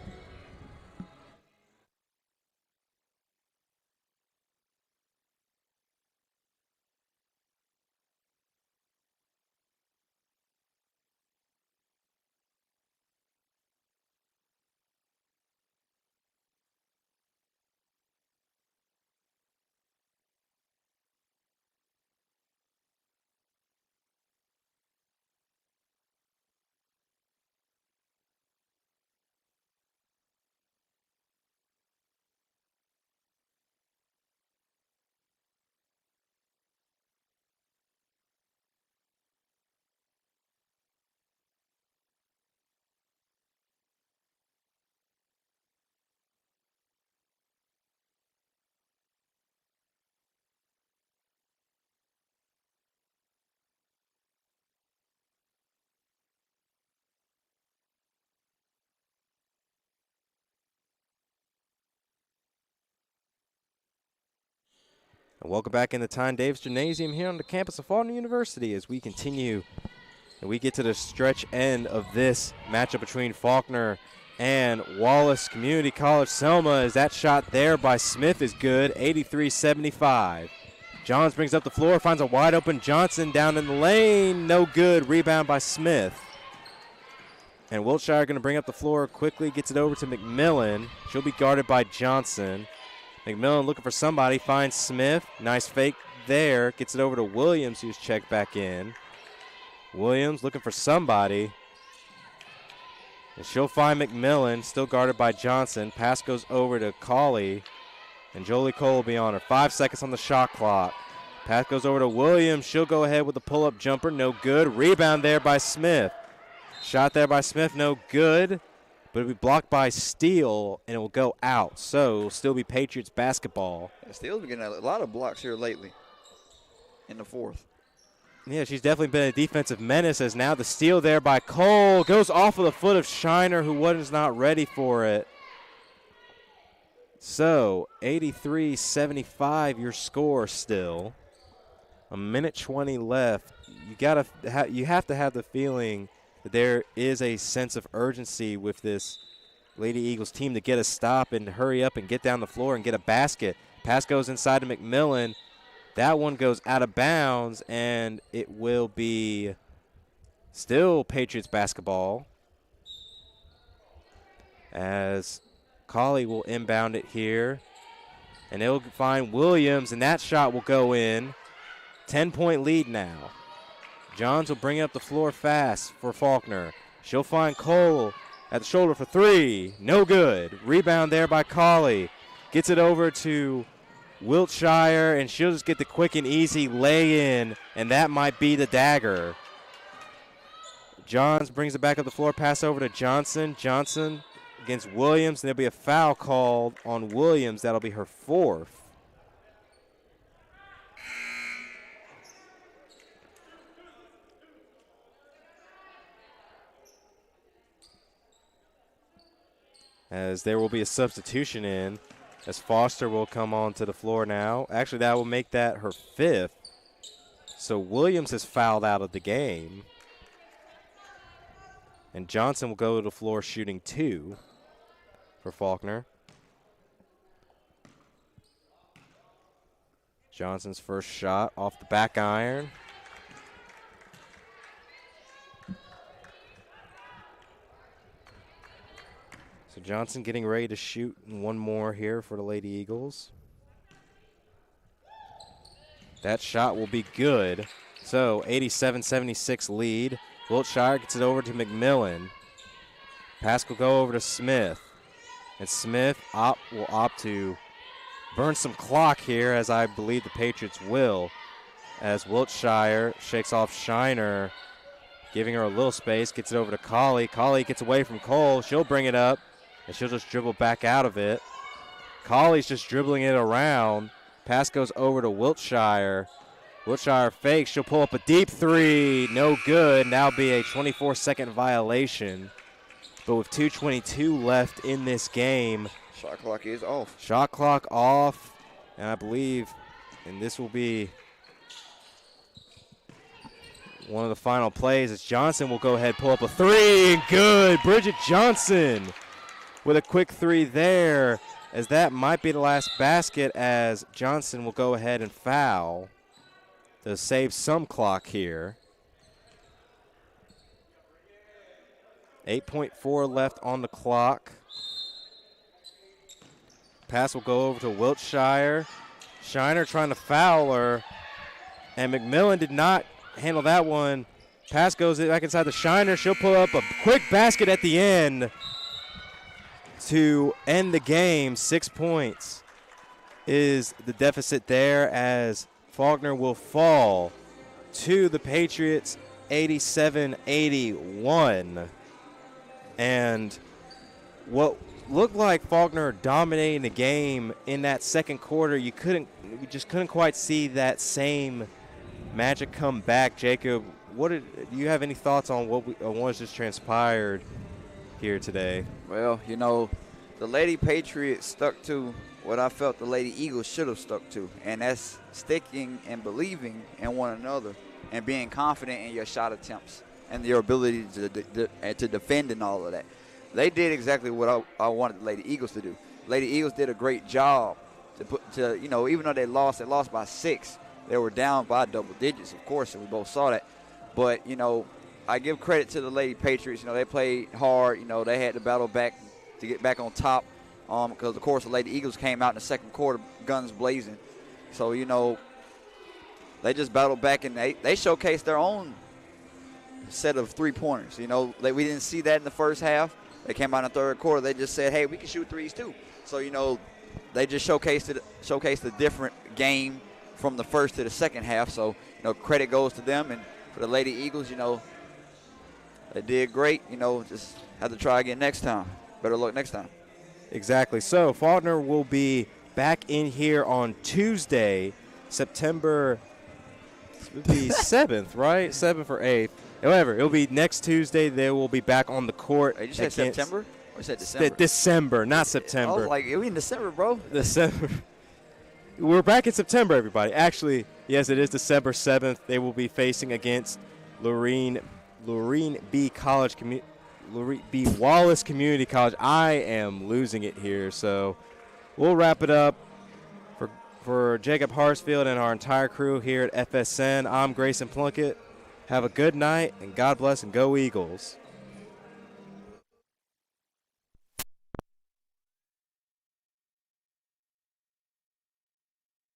Welcome back in the Tyne Davis Gymnasium here on the campus of Faulkner University as we continue and we get to the stretch end of this matchup between Faulkner and Wallace Community College. Selma, as that shot there by Smith is good, 83-75. Johns brings up the floor, finds a wide open Johnson down in the lane, no good, rebound by Smith. And Wiltshire going to bring up the floor quickly, gets it over to McMillan. She'll be guarded by Johnson. McMillan looking for somebody, finds Smith. Nice fake there, gets it over to Williams, who's checked back in. Williams looking for somebody. And she'll find McMillan, still guarded by Johnson. Pass goes over to Cauley. And Jolie Cole will be on her. 5 seconds on the shot clock. Pass goes over to Williams. She'll go ahead with the pull-up jumper. No good. Rebound there by Smith. Shot there by Smith, no good. But it'll be blocked by Steele, and it will go out. So it'll still be Patriots basketball. Yeah, Steele's been getting a lot of blocks here lately in the fourth. Yeah, she's definitely been a defensive menace as now the steal there by Cole goes off of the foot of Shiner, who was not ready for it. So 83-75 your score still. A minute 20 left. You have to have the feeling that there is a sense of urgency with this Lady Eagles team to get a stop and hurry up and get down the floor and get a basket. Pass goes inside to McMillan. That one goes out of bounds, and it will be still Patriots basketball as Cauley will inbound it here. And they'll find Williams, and that shot will go in. 10-point lead now. Johns will bring up the floor fast for Faulkner. She'll find Cole at the shoulder for three. No good. Rebound there by Cauley. Gets it over to Wiltshire, and she'll just get the quick and easy lay-in, and that might be the dagger. Johns brings it back up the floor, pass over to Johnson. Johnson against Williams, and there'll be a foul called on Williams. That'll be her fourth. As there will be a substitution in, as Foster will come onto the floor now. Actually, that will make that her fifth. So Williams is fouled out of the game. And Johnson will go to the floor shooting two for Faulkner. Johnson's first shot off the back iron. So Johnson getting ready to shoot one more here for the Lady Eagles. That shot will be good. So 87-76 lead. Wiltshire gets it over to McMillan. Pass will go over to Smith. And Smith will opt to burn some clock here, as I believe the Patriots will. As Wiltshire shakes off Shiner, giving her a little space, gets it over to Cauley. Cauley gets away from Cole. She'll bring it up. And she'll just dribble back out of it. Cauley's just dribbling it around. Pass goes over to Wiltshire. Wiltshire fakes. She'll pull up a deep three. No good. Now be a 24-second violation. But with 2:22 left in this game. Shot clock is off. Shot clock off. And I believe, and this will be one of the final plays, as Johnson will go ahead, pull up a three. And good. Bridget Johnson with a quick three there, as that might be the last basket, as Johnson will go ahead and foul to save some clock here. 8.4 left on the clock. Pass will go over to Wiltshire. Shiner trying to foul her, and McMillan did not handle that one. Pass goes back inside the Shiner. She'll pull up a quick basket at the end to end the game. 6 points is the deficit there, as Faulkner will fall to the Patriots 87-81. And what looked like Faulkner dominating the game in that second quarter, you just couldn't quite see that same magic come back. Jacob, do you have any thoughts on what has just transpired here today? Well, the Lady Patriots stuck to what I felt the Lady Eagles should have stuck to, and that's sticking and believing in one another and being confident in your shot attempts and your ability to defend and all of that. They did exactly what I wanted the Lady Eagles to do. Lady Eagles did a great job even though they lost by 6. They were down by double digits, of course, and we both saw that. But, I give credit to the Lady Patriots. They played hard. They had to battle back to get back on top because, of course, the Lady Eagles came out in the second quarter, guns blazing. So, they just battled back, and they showcased their own set of three-pointers. We didn't see that in the first half. They came out in the third quarter. They just said, hey, we can shoot threes too. So, they just showcased a different game from the first to the second half. So, credit goes to them. And for the Lady Eagles, they did great. Just have to try again next time. Better luck next time. Exactly. So, Faulkner will be back in here on Tuesday, September 7th, right? 7th or 8th. However, it'll be next Tuesday. They will be back on the court. Hey, you said September? Or you said December? December, not September. I was like, we in December, bro. December. We're back in September, everybody. Actually, yes, it is December 7th. They will be facing against Lorraine B. Wallace Community College. I am losing it here, so we'll wrap it up. For Jacob Harsfield and our entire crew here at FSN, I'm Grayson Plunkett. Have a good night, and God bless, and go Eagles.